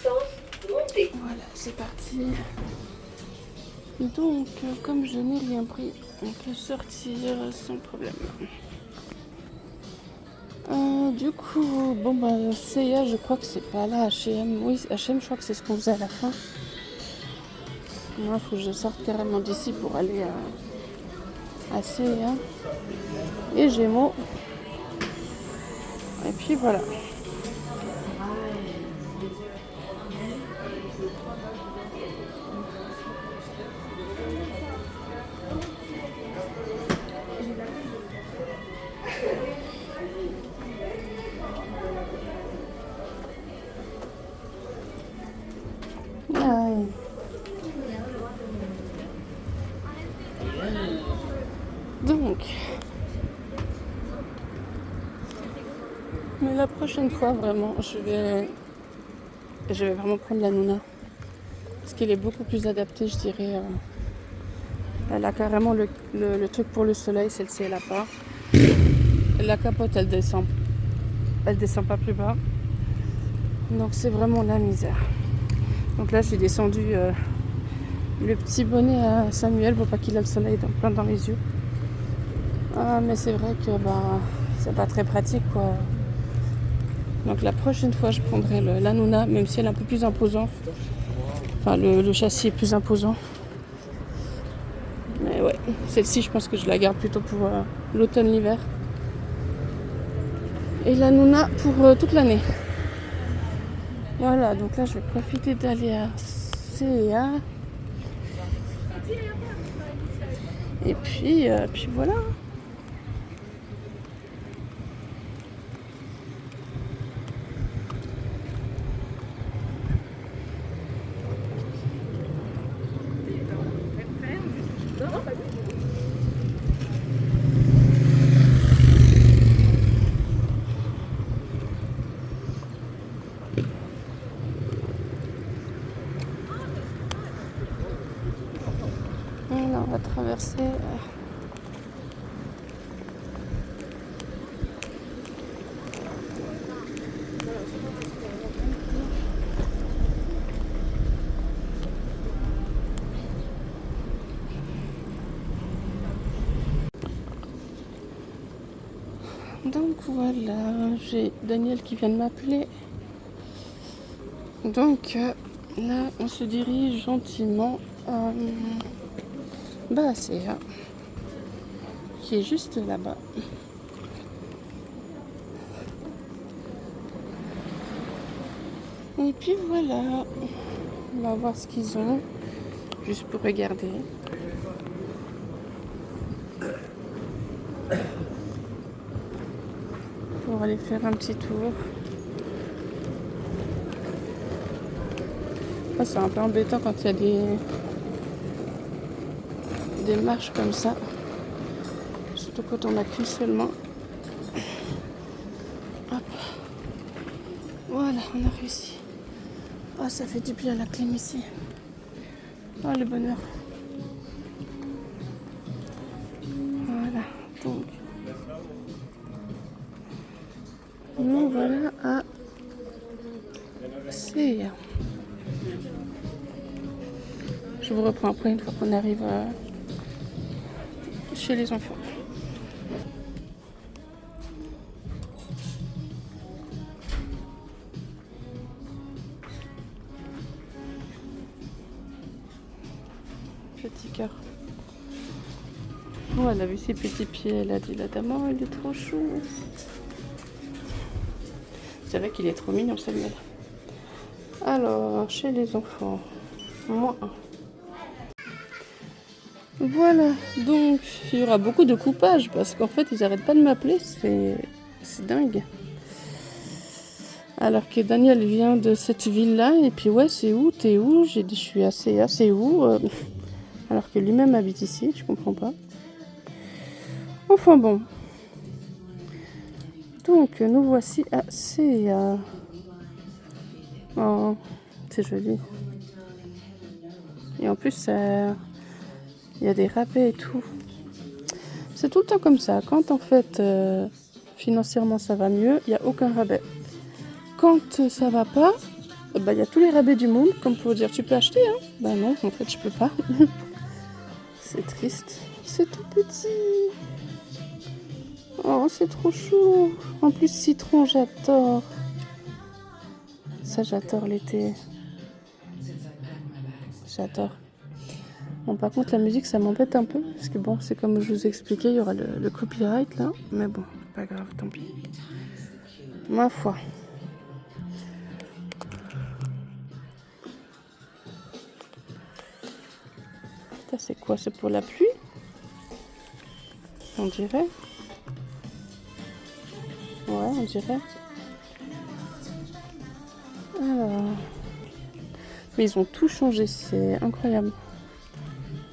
Sens montée. Voilà, c'est parti. Donc, comme je n'ai rien pris, on peut sortir sans problème. Du coup, bon bah, C&A, je crois que c'est pas là. H&M, oui, H&M, je crois que c'est ce qu'on faisait à la fin. Moi, il faut que je sorte carrément d'ici pour aller à C&A. Et Gémeaux. Et puis voilà. Aïe. Donc, mais la prochaine fois, vraiment, je vais vraiment prendre la Nuna. Parce qu'il est beaucoup plus adapté, je dirais. Elle a carrément le truc pour le soleil, celle-ci, elle a pas. La capote, elle descend pas plus bas. Donc, c'est vraiment la misère. Donc là, j'ai descendu le petit bonnet à Samuel pour pas qu'il ait le soleil plein dans les yeux. Mais c'est vrai que c'est pas très pratique, quoi. Donc la prochaine fois, je prendrai la Nuna, même si elle est un peu plus imposante. Enfin, le châssis est plus imposant. Mais ouais, celle-ci, je pense que je la garde plutôt pour l'automne, l'hiver. Et la Nuna pour toute l'année. Voilà, donc là, je vais profiter d'aller à C&A. Et puis voilà. Là, on va traverser. Donc voilà, j'ai Daniel qui vient de m'appeler. Donc là, on se dirige gentiment à Baasea, qui est juste là-bas. Et puis voilà, on va voir ce qu'ils ont, juste pour regarder. Pour aller faire un petit tour. Ah, c'est un peu embêtant quand il y a des marches comme ça. Surtout quand on n'a qu'une seule main. Hop. Voilà, on a réussi. Ah, ça fait du bien la clim ici. Oh, le bonheur. Voilà, donc. Nous voilà à Seia. Je vous reprends après une fois qu'on arrive chez les enfants. Petit cœur. Oh, elle a vu ses petits pieds, elle a dit la dame, oh, il est trop chou. C'est vrai qu'il est trop mignon, Samuel. Alors, chez les enfants, moi. Voilà, donc il y aura beaucoup de coupage parce qu'en fait, ils n'arrêtent pas de m'appeler, c'est dingue. Alors que Daniel vient de cette ville-là, et puis ouais, c'est où, t'es où? J'ai dit, je suis assez où alors que lui-même habite ici, je comprends pas. Enfin bon. Donc, nous voici à Seia. Oh, c'est joli. Et en plus, il y a des rabais et tout. C'est tout le temps comme ça. Quand en fait, financièrement, ça va mieux, il n'y a aucun rabais. Quand ça va pas, il y a tous les rabais du monde, comme pour dire, tu peux acheter, hein? Bah non, en fait, je peux pas. C'est triste. C'est tout petit. Oh, c'est trop chou. En plus, citron, j'adore. Ça, j'adore l'été. J'adore. Bon, par contre, la musique, ça m'embête un peu. Parce que bon, c'est comme je vous expliquais, il y aura le copyright là. Mais bon, pas grave, tant pis. Ma foi. Ça, c'est quoi? C'est pour la pluie? On dirait. Ouais, on dirait. Alors. Mais ils ont tout changé, c'est incroyable.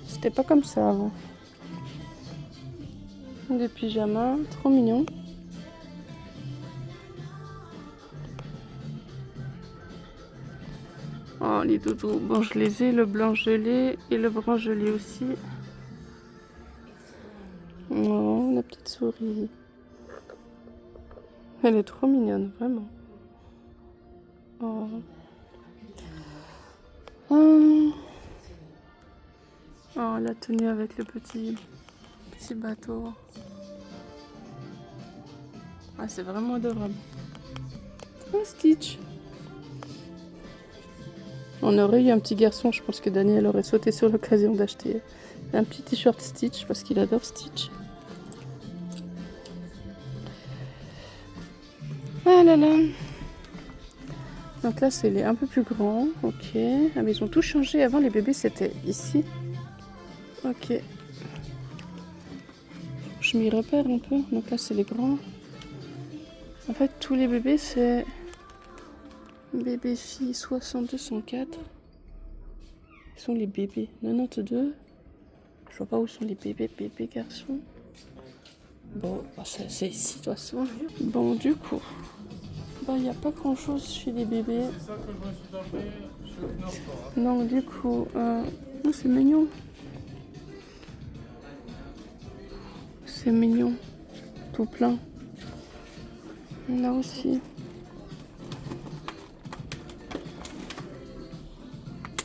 C'était pas comme ça avant. Des pyjamas, trop mignons. Oh, les doudous. Bon, je les ai, le blanc je l'ai et le brun je l'ai aussi. Oh, la petite souris. Elle est trop mignonne, vraiment. Oh. Oh, la tenue avec le petit bateau. Ah, c'est vraiment adorable. Un Stitch. On aurait eu un petit garçon, je pense que Daniel aurait sauté sur l'occasion d'acheter un petit t-shirt Stitch parce qu'il adore Stitch. Ah là là. Donc là, c'est les un peu plus grands. Ok. Ah, mais ils ont tout changé. Avant, les bébés, c'était ici. Ok. Je m'y repère un peu. Donc là, c'est les grands. En fait, tous les bébés, c'est bébé fille 62, 104. Ils sont les bébés. 92. vois pas où sont les bébés garçons. Bon, bah, c'est ici de toute façon. Bon, du coup, bah, il n'y a pas grand chose chez les bébés. C'est ça que je me suis tapé chez le Nord. Non, du coup, oh, c'est mignon. C'est mignon. Tout plein. Là aussi.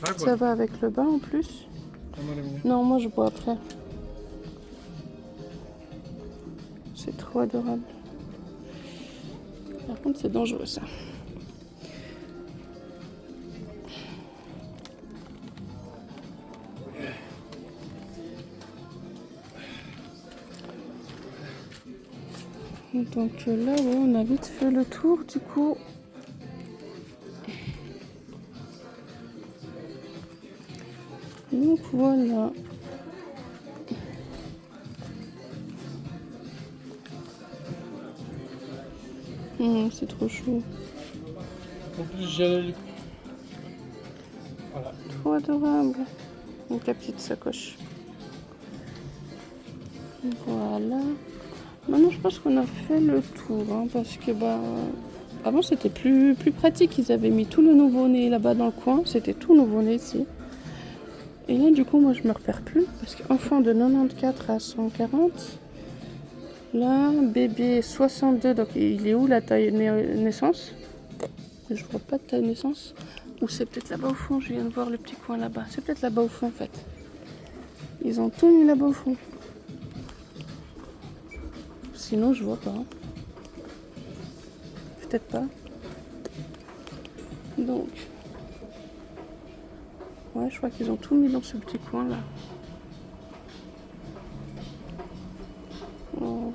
Ah, Ça va avec le bas en plus. Comment elle est mignonne. Non, moi je bois après. C'est trop adorable. Par contre, c'est dangereux ça. Donc là, ouais, on a vite fait le tour du coup. Donc voilà. C'est trop chaud. En plus, j'ai voilà. Trop adorable. Donc la petite sacoche. Voilà. Maintenant, je pense qu'on a fait le tour, hein, parce que bah, avant c'était plus pratique. Ils avaient mis tout le nouveau-né là-bas dans le coin. C'était tout nouveau-né ici. Et là, du coup, moi, je me repère plus, parce qu'enfant de 94 à 140. Là, bébé 62, donc il est où la taille naissance? Je vois pas de taille naissance. Ou c'est peut-être là-bas au fond, je viens de voir le petit coin là-bas. C'est peut-être là-bas au fond en fait. Ils ont tout mis là-bas au fond. Sinon, je vois pas. Peut-être pas. Donc, ouais, je crois qu'ils ont tout mis dans ce petit coin là. Oh.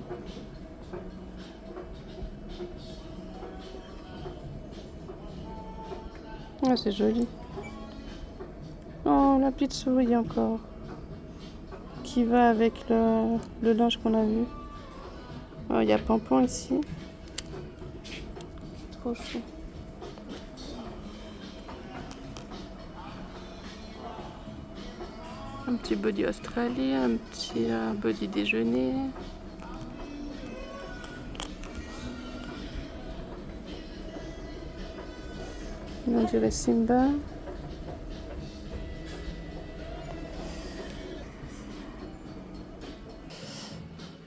Ah, c'est joli. Oh, la petite souris encore. Qui va avec le linge qu'on a vu. Oh, il y a Pampan ici. Trop chou. Un petit body australien, un petit body déjeuner. On dirait Simba.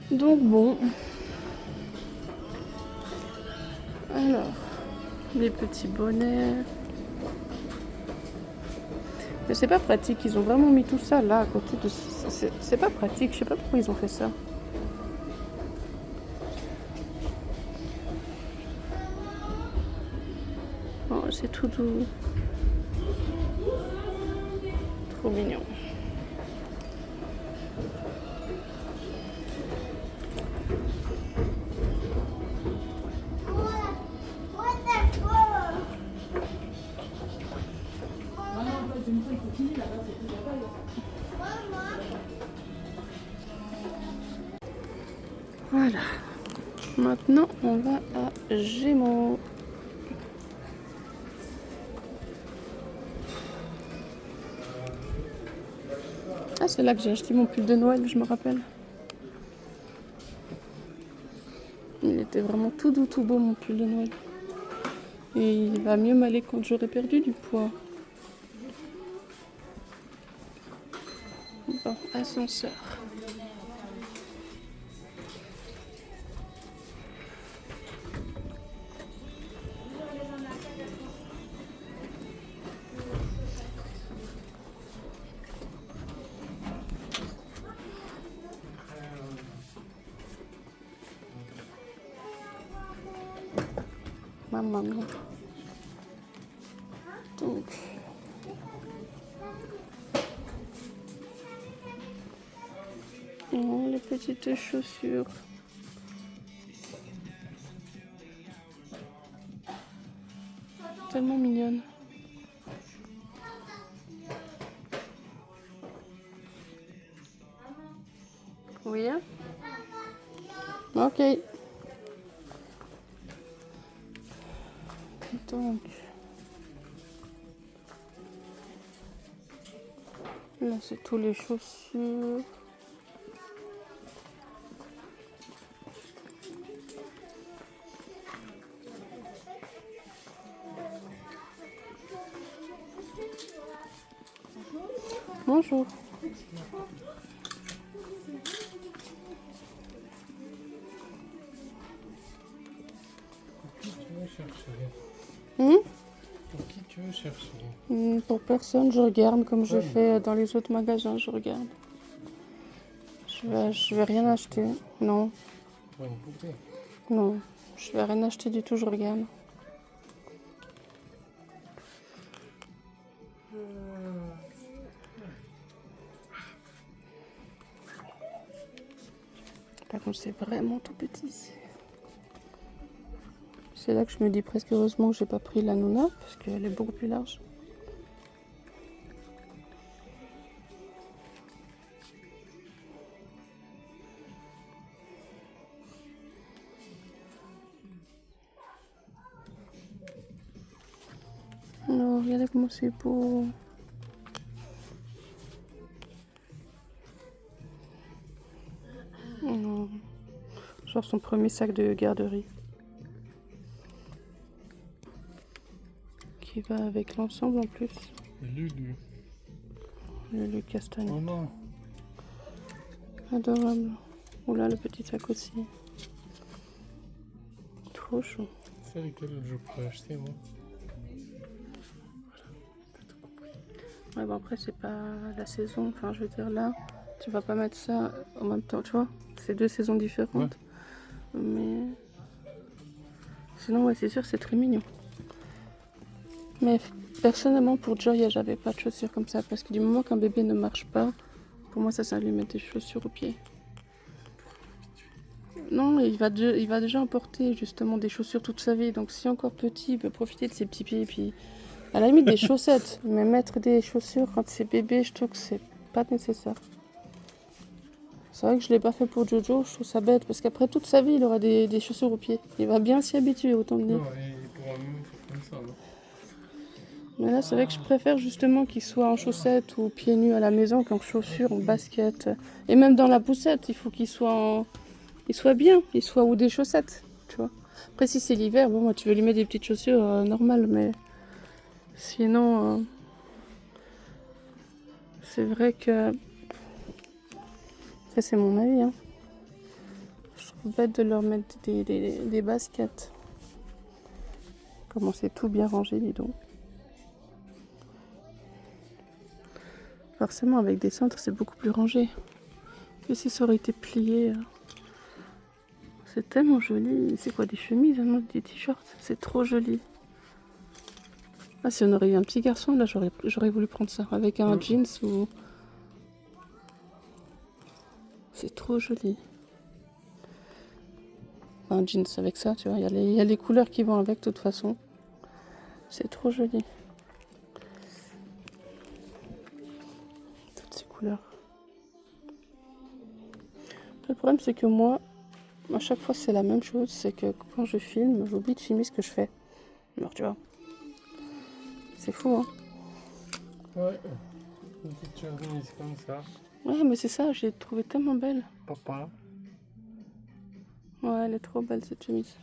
Donc bon. Alors, les petits bonnets. Mais c'est pas pratique, ils ont vraiment mis tout ça là à côté de... C'est pas pratique, je sais pas pourquoi ils ont fait ça. Oh, c'est tout doux. Trop mignon. Voilà. Maintenant, on va à Gémeaux. Ah, c'est là que j'ai acheté mon pull de Noël, je me rappelle. Il était vraiment tout doux, tout beau, mon pull de Noël. Et il va mieux m'aller quand j'aurai perdu du poids. Bon, ascenseur. Maman. Donc. Oh, les petites chaussures. Tellement mignonne. Oui. Hein? Ok. Donc. Là, c'est tous les chaussures. Bonjour. Qui tu veux chercher? Hum Pour qui tu veux chercher? Pour personne, je regarde comme je Ouais. fais dans les autres magasins, je regarde. Je vais rien acheter. Non, Pour une poupée. non. Je vais rien acheter du tout, je regarde. Par contre, c'est vraiment tout petit ici. C'est là que je me dis presque heureusement que j'ai pas pris la Nuna, parce qu'elle est beaucoup plus large. Alors, regardez comment c'est beau. Oh. Genre son premier sac de garderie. Qui va avec l'ensemble en plus. Lulu. Le castagne. Oh non. Adorable. Oula, le petit sac aussi. Trop chaud. C'est lequel je pourrais acheter, moi? Ouais, bon après c'est pas la saison, enfin je veux dire là, tu vas pas mettre ça en même temps, tu vois, c'est deux saisons différentes. Mais sinon ouais c'est sûr c'est très mignon. Mais personnellement pour Joy j'avais pas de chaussures comme ça parce que du moment qu'un bébé ne marche pas, pour moi ça lui mettre des chaussures aux pieds. Non, il va déjà emporter justement des chaussures toute sa vie, donc si encore petit il peut profiter de ses petits pieds et puis à la limite des chaussettes, mais mettre des chaussures quand c'est bébé, je trouve que c'est pas nécessaire. C'est vrai que je l'ai pas fait pour Jojo, je trouve ça bête, parce qu'après toute sa vie, il aura des chaussures aux pieds. Il va bien s'y habituer, autant me dire. Non, il pourra même faire comme ça, non? Mais là, c'est vrai que je préfère justement qu'il soit en chaussettes ou pieds nus à la maison qu'en chaussures, en basket. Et même dans la poussette, il faut qu'il soit bien, il soit ou des chaussettes, tu vois. Après, si c'est l'hiver, bon, moi, tu veux lui mettre des petites chaussures normales, mais sinon, c'est vrai que ça, c'est mon avis, hein. Je trouve bête de leur mettre des baskets. Comment c'est tout bien rangé, dis donc. Forcément, avec des cintres, c'est beaucoup plus rangé. Et si ça aurait été plié, c'est tellement joli. C'est quoi, des chemises, non, des t-shirts? C'est trop joli. Ah, si on aurait eu un petit garçon, là, j'aurais voulu prendre ça. Avec un jeans ou... C'est trop joli. Un jeans avec ça, tu vois. Il y a les couleurs qui vont avec, de toute façon. C'est trop joli. Toutes ces couleurs. Le problème, c'est que moi, à chaque fois, c'est la même chose. C'est que quand je filme, j'oublie de filmer ce que je fais. Alors, tu vois. C'est fou, hein. Ouais. Une petite chemise comme ça. Ouais, mais c'est ça, j'ai trouvé tellement belle. Papa. Ouais, elle est trop belle, cette chemise.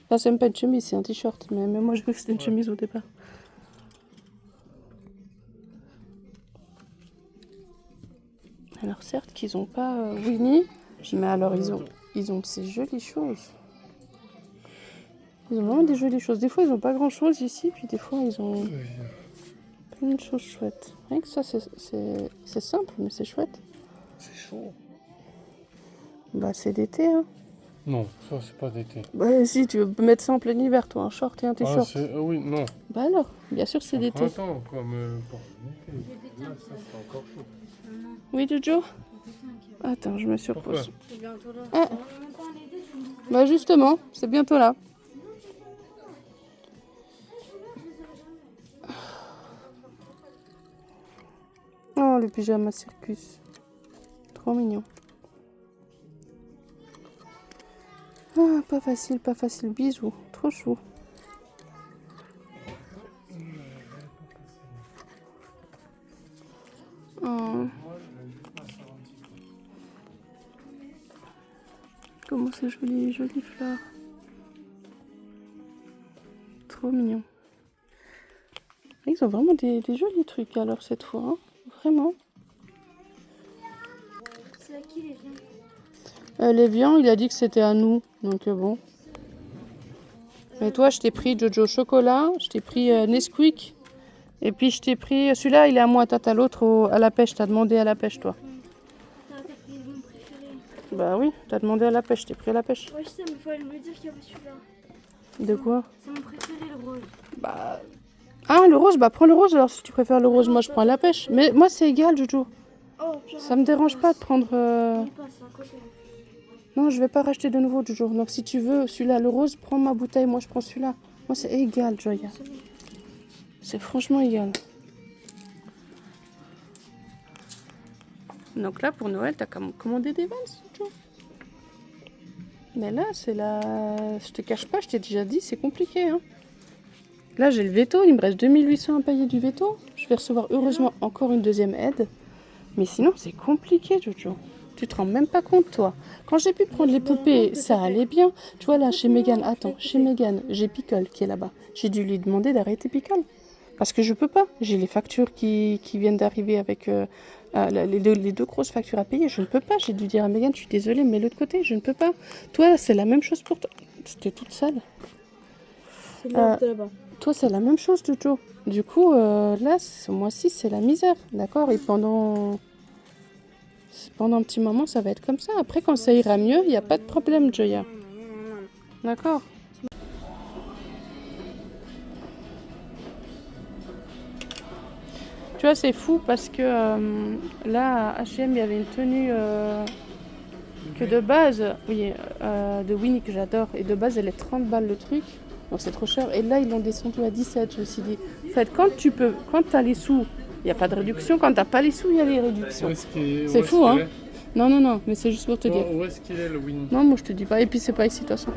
Enfin, c'est même pas une chemise, c'est un t-shirt. Mais même moi, je crois que c'était une chemise au départ. Alors, certes, qu'ils ont pas Winnie, mais alors, ils ont ces jolies choses. Ils ont vraiment des jolies choses. Des fois, ils ont pas grand-chose ici, puis des fois, ils ont plein de choses chouettes. Rien que ça, c'est simple, mais c'est chouette. C'est chaud. Bah, c'est d'été, hein. Non, ça c'est pas d'été. Bah, si, tu veux mettre ça en plein hiver, toi, un short et un t-shirt. Oui, non. Bah alors, bien sûr, c'est d'été. Printemps, quoi, mais pas l'été. Là, ça c'est encore chaud. Oui, Jojo? Attends, je me surpose. C'est bientôt là. Ah. On va même pas en aider, tu me dis. Bah justement, c'est bientôt là. Oh, le pyjama circus. Trop mignon. Ah, pas facile, pas facile. Bisous. Trop chou. Oh. Comment c'est joli, jolie fleur. Trop mignon. Ils ont vraiment des jolis trucs alors cette fois, hein. Vraiment. qui les viens? Lévian, il a dit que c'était à nous, donc bon. Et toi, je t'ai pris Jojo chocolat, je t'ai pris Nesquik, et puis je t'ai pris... Celui-là, il est à moi, toi, t'as l'autre à la pêche, t'as demandé à la pêche, toi. Ah, t'as pris mon préféré. Bah oui, t'as demandé à la pêche, je t'ai pris à la pêche. Ouais, je sais, mais il fallait me dire qu'il y avait celui-là. De quoi? C'est mon préféré, le rose. Bah... Ah, le rose, bah prends le rose alors si tu préfères le rose, moi je prends la pêche. Mais moi c'est égal, Jojo. Oh, pire. Ça me dérange pas de prendre... Il passe à côté. Non, je vais pas racheter de nouveau, Jojo. Donc si tu veux celui-là, le rose, prends ma bouteille, moi je prends celui-là. Moi c'est égal, Joya. C'est franchement égal. Donc là, pour Noël, t'as commandé des Vans, Jojo. Mais là, c'est la... Je te cache pas, je t'ai déjà dit, c'est compliqué, hein. Là, j'ai le veto, il me reste 2800 à payer du veto. Je vais recevoir heureusement encore une deuxième aide. Mais sinon, c'est compliqué, Jojo. Tu te rends même pas compte, toi. Quand j'ai pu prendre les poupées, ça allait bien. Tu vois, là, chez Mégane, attends, chez Mégane, j'ai Pickle qui est là-bas. J'ai dû lui demander d'arrêter Pickle. Parce que je peux pas. J'ai les factures qui viennent d'arriver avec les deux grosses factures à payer. Je ne peux pas. J'ai dû dire à Mégane, je suis désolée, mais l'autre côté, je ne peux pas. Toi, c'est la même chose pour toi. C'était toute sale. C'est bon, t'es là-bas. Toi, c'est la même chose, Jojo. Du coup, là, ce mois-ci, c'est la misère, d'accord? Et pendant un petit moment, ça va être comme ça. Après, quand ça ira mieux, il n'y a pas de problème, Joya. D'accord? Tu vois, c'est fou parce que là, à H&M, il y avait une tenue que de base, oui, de Winnie que j'adore. Et de base, elle est 30 balles le truc. Donc c'est trop cher. Et là, ils l'ont descendu à 17. Je me suis dit, en fait, quand tu as les sous, il n'y a pas de réduction. Quand tu n'as pas les sous, il y a les réductions. C'est fou, hein? Non, mais c'est juste pour te dire. Où est-ce qu'il est, le Winnie? Non, moi je te dis pas. Et puis c'est pas ici, de toute façon.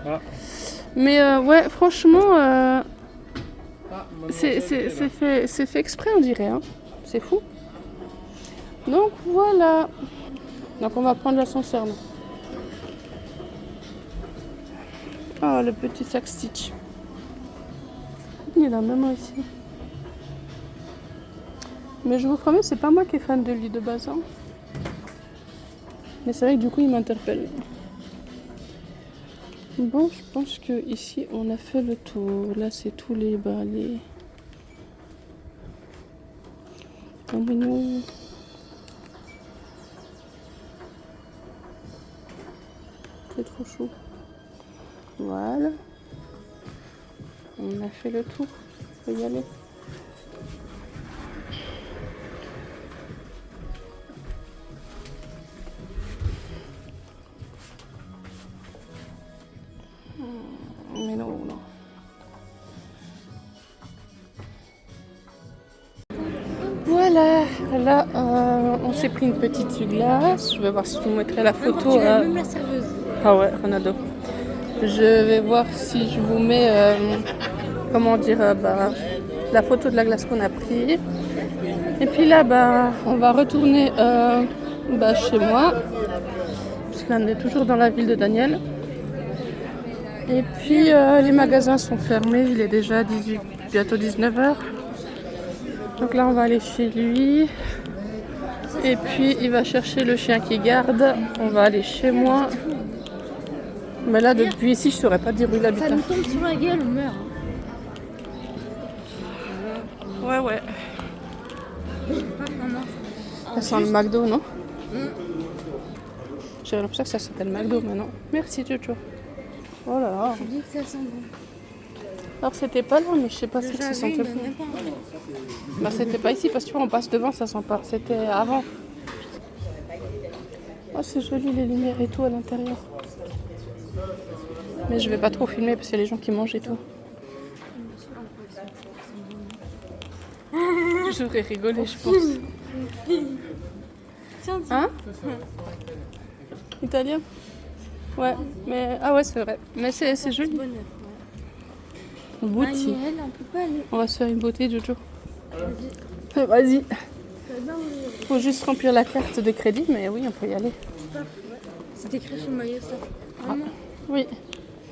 Ah. Mais ouais, franchement, C'est c'est fait exprès, on dirait. Hein. C'est fou. Donc voilà. Donc on va prendre l'ascenseur, là. Oh, le petit sac Stitch. Il est là, même ici. Mais je vous promets, c'est pas moi qui est fan de lui de base. Hein. Mais c'est vrai que du coup, il m'interpelle. Bon, je pense que ici, on a fait le tour. Là, c'est tous les balais. Oh, mignon. C'est trop chaud. Voilà. On a fait le tour. On peut y aller. Mais non. Voilà. Là, on s'est pris une petite glace. Je vais voir si je vous mettrai la photo. Même la serveuse. Ah ouais, Ronaldo. Je vais voir si je vous mets, comment dire, la photo de la glace qu'on a pris. Et puis là, on va retourner chez moi. Parce qu'on est toujours dans la ville de Daniel. Et puis les magasins sont fermés. Il est déjà bientôt 19h. Donc là, on va aller chez lui. Et puis, il va chercher le chien qui garde. On va aller chez moi. Mais là, depuis ici, je ne saurais pas dire où il habite. Ça nous tombe sur la gueule, on meurt. Ouais. Ça sent le McDo, non? J'avais l'impression que ça sentait le McDo, mais non. Merci, Jojo. Oh là là. Je dis que ça sent bon. Alors, c'était pas là, mais je sais pas si ça sentait bon. Bah, c'était pas ici, parce que tu vois, on passe devant, ça sent pas. C'était avant. Oh, c'est joli, les lumières et tout à l'intérieur. Mais je vais pas trop filmer parce qu'il y a les gens qui mangent et tout. J'aurais rigolé, je pense. Hein? Italien? Ouais, mais... Ah ouais, c'est vrai. Mais c'est joli. Beauty. Daniel, on peut pas aller. On va se faire une beauté, Jojo. Vas-y. Faut juste remplir la carte de crédit, mais oui, on peut y aller. C'est écrit sur le maillot, ça. Maman, Oui.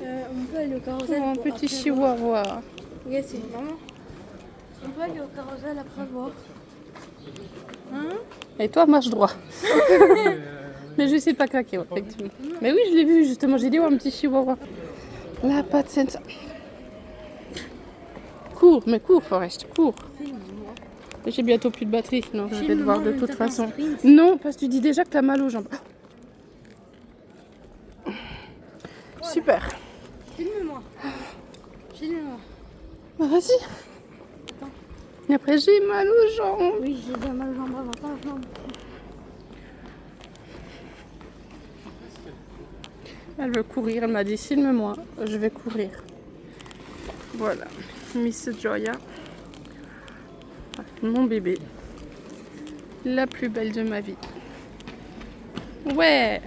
on peut aller au carrousel. Oh, un pour petit après chihuahua. voir. Regarde, c'est maman. On peut aller au carrousel après voir. Hein? Et toi, marche droit. Mais je vais essayer de pas craquer, ouais, effectivement. Mais oui, je l'ai vu justement, j'ai dit, oh, un petit chihuahua. La patience. Cours, mais cours, Forest, cours. J'ai bientôt plus de batterie, non, je vais devoir de toute façon. Non, parce que tu dis déjà que t'as mal aux jambes. Super. Filme-moi. Filme-moi. Bah, vas-y. Et après, j'ai mal aux jambes. Oui, j'ai bien mal aux jambes avant. Attends, je m'en- Elle veut courir, elle m'a dit filme-moi, je vais courir. Voilà, Miss Joya, mon bébé, la plus belle de ma vie. Ouais,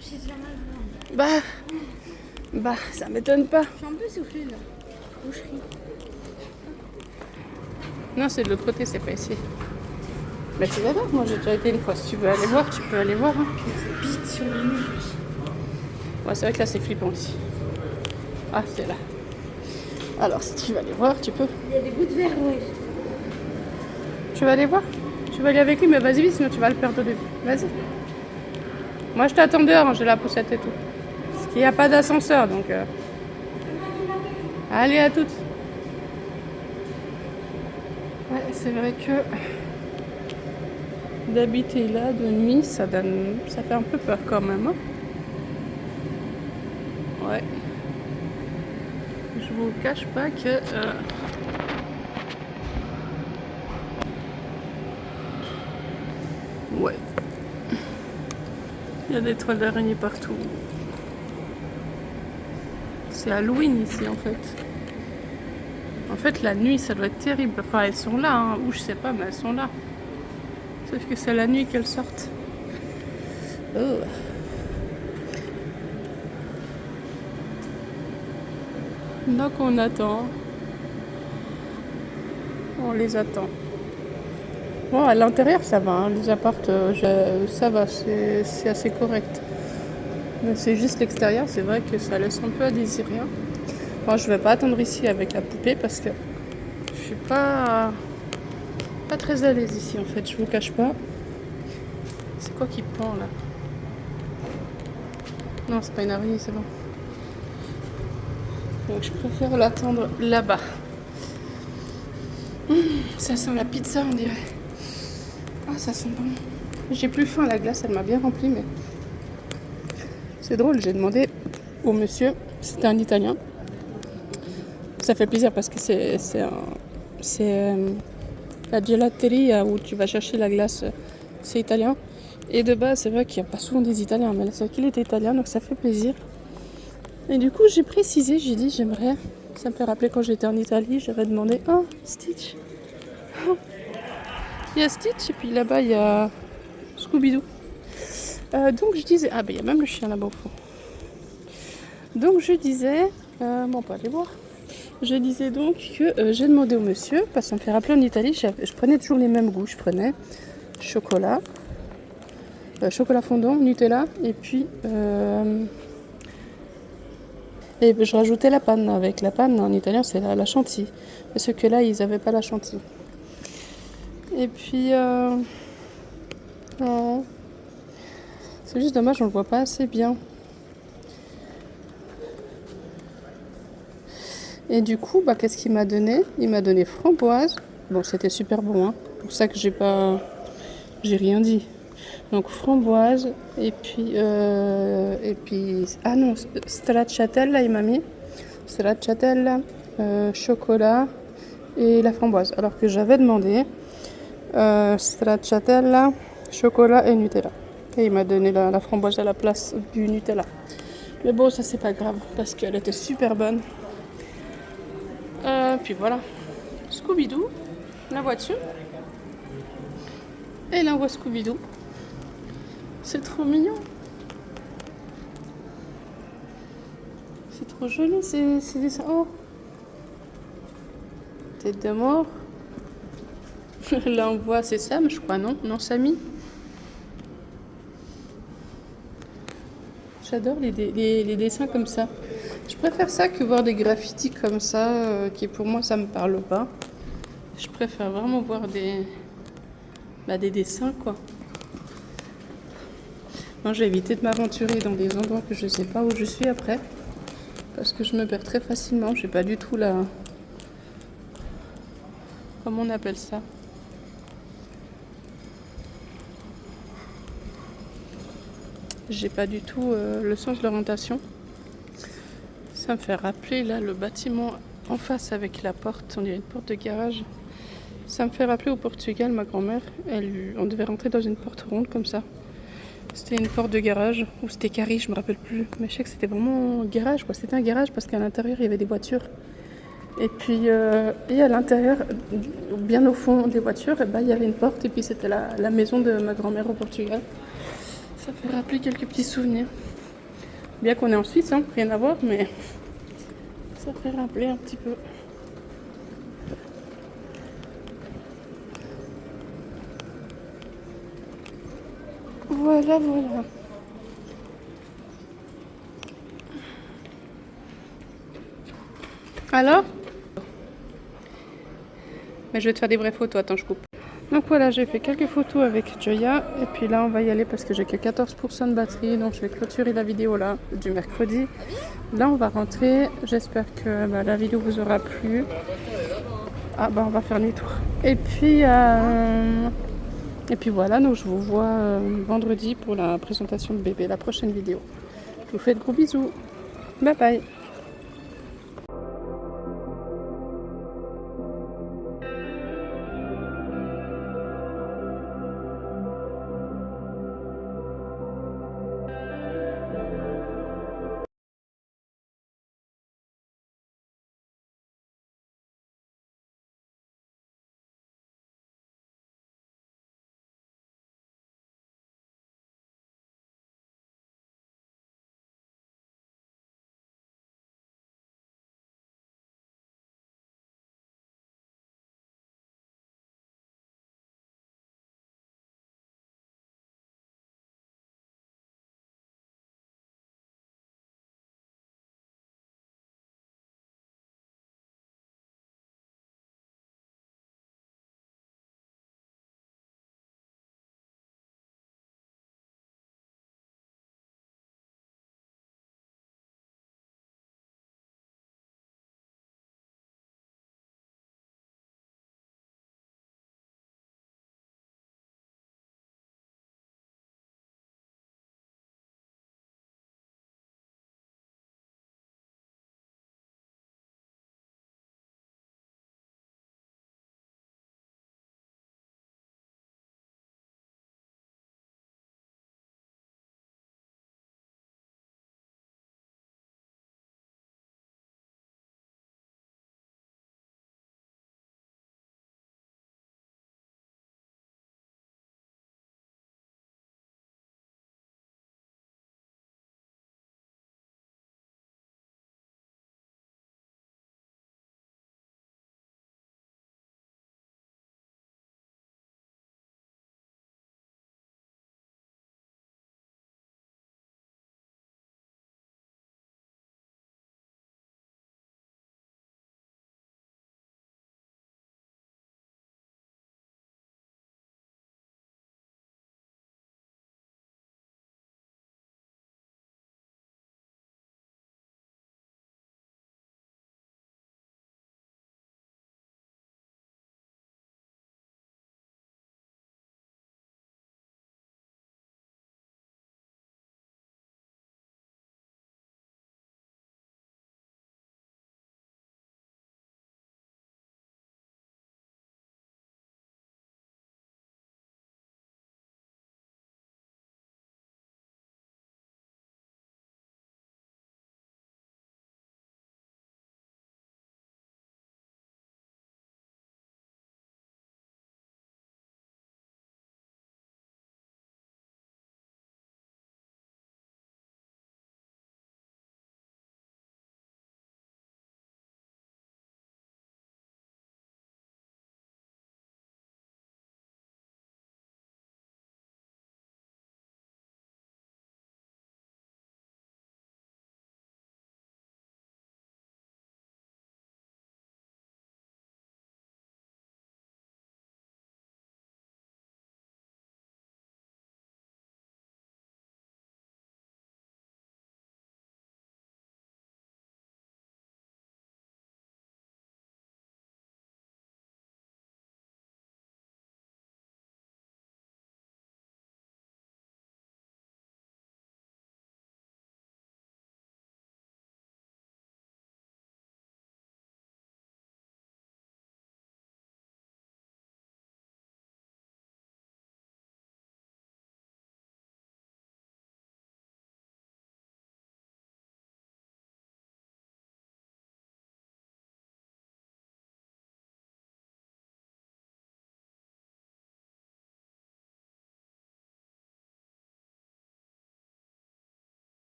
J'ai déjà mal aux jambes. bah, ça m'étonne pas. Je suis un peu essoufflée là. Boucherie. Non, c'est de l'autre côté, c'est pas ici. Bah, tu vas voir, moi j'ai déjà été une fois. Si tu veux aller voir, tu peux aller voir. Hein. Vite sur le nez. Ouais, c'est vrai que là c'est flippant ici. Ah, c'est là. Alors, si tu veux aller voir, tu peux. Il y a des bouts de verre, ouais. Tu vas aller voir? Tu vas aller avec lui, mais vas-y vite, sinon tu vas le perdre au début. Vas-y. Moi je t'attends dehors, hein, j'ai la poussette et tout. Parce qu'il n'y a pas d'ascenseur, donc... Allez, à toutes. Ouais, c'est vrai que... d'habiter là de nuit, ça fait un peu peur quand même. Hein. Ouais. Je vous cache pas que... Ouais. Il y a des toiles d'araignée partout. C'est Halloween ici en fait. En fait la nuit ça doit être terrible. Enfin elles sont là, hein. Ou je sais pas mais elles sont là. Sauf que c'est la nuit qu'elles sortent. Oh. Donc on attend. On les attend. Bon, à l'intérieur ça va, hein. Les appartes, ça va, c'est assez correct. Mais c'est juste l'extérieur, c'est vrai que ça laisse un peu à désirer. Hein. Moi je vais pas attendre ici avec la poupée parce que je suis pas très à l'aise ici en fait, je vous cache pas. C'est quoi qui pend là? Non, c'est pas une araignée, c'est bon. Donc je préfère l'attendre là-bas. Ça sent la pizza on dirait. Ah, ça sent bon. J'ai plus faim, la glace elle m'a bien rempli, mais c'est drôle, j'ai demandé au monsieur, c'était un Italien. Ça fait plaisir parce que c'est la gelateria où tu vas chercher la glace, c'est italien. Et de base, c'est vrai qu'il n'y a pas souvent des Italiens, mais là, c'est vrai qu'il était italien, donc ça fait plaisir. Et du coup, j'ai précisé, j'ai dit, j'aimerais, ça me fait rappeler quand j'étais en Italie, j'avais demandé, oh, Stitch. Oh. Il y a Stitch, et puis là-bas, il y a Scooby-Doo. Donc je disais, ah ben il y a même le chien là-bas au fond. Donc je disais, bon, on peut aller voir. Je disais donc que j'ai demandé au monsieur, parce que ça me fait rappeler en Italie, je prenais toujours les mêmes goûts. Je prenais chocolat, chocolat fondant, Nutella, et puis je rajoutais la panne. Avec la panne, en italien, c'est la chantilly. Parce que là, ils n'avaient pas la chantilly. Et puis, oh, c'est juste dommage, on le voit pas assez bien. Et du coup, bah, qu'est-ce qu'il m'a donné? Il m'a donné framboise. Bon, c'était super bon, hein. C'est pour ça que j'ai rien dit. Donc framboise et puis ah non, stracciatella il m'a mis stracciatella, chocolat et la framboise. Alors que j'avais demandé stracciatella, chocolat et Nutella. Et il m'a donné la framboise à la place du Nutella. Mais bon, ça c'est pas grave parce qu'elle était super bonne. Puis voilà, Scooby-Doo, la voiture. Et là on voit Scooby-Doo. C'est trop mignon. C'est trop joli, c'est des... Oh, tête de mort. Là on voit, c'est Sam, je crois, non? Non, Sammy. J'adore les dessins comme ça. Je préfère ça que voir des graffitis comme ça, qui pour moi ça me parle pas. Je préfère vraiment voir des dessins quoi. Non, j'ai évité de m'aventurer dans des endroits que je sais pas où je suis après. Parce que je me perds très facilement. J'ai pas du tout la... Comment on appelle ça? J'ai pas du tout le sens de l'orientation. Ça me fait rappeler là le bâtiment en face avec la porte. On dirait une porte de garage. Ça me fait rappeler au Portugal, ma grand-mère. On devait rentrer dans une porte ronde comme ça. C'était une porte de garage, ou c'était carré, je me rappelle plus. Mais je sais que c'était vraiment un garage, quoi. C'était un garage parce qu'à l'intérieur, il y avait des voitures. Et puis, et à l'intérieur, bien au fond des voitures, il y avait une porte. Et puis, c'était la maison de ma grand-mère au Portugal. Ça fait rappeler quelques petits souvenirs. Bien qu'on est en Suisse, hein, rien à voir, mais ça fait rappeler un petit peu. Voilà, voilà. Alors? Mais je vais te faire des vraies photos, attends, je coupe. Donc voilà, j'ai fait quelques photos avec Joya. Et puis là, on va y aller parce que j'ai que 14% de batterie. Donc je vais clôturer la vidéo là, du mercredi. Là, on va rentrer. J'espère que la vidéo vous aura plu. Ah on va faire demi-tour. Et puis voilà, donc je vous vois vendredi pour la présentation de bébé, la prochaine vidéo. Je vous fais de gros bisous. Bye bye.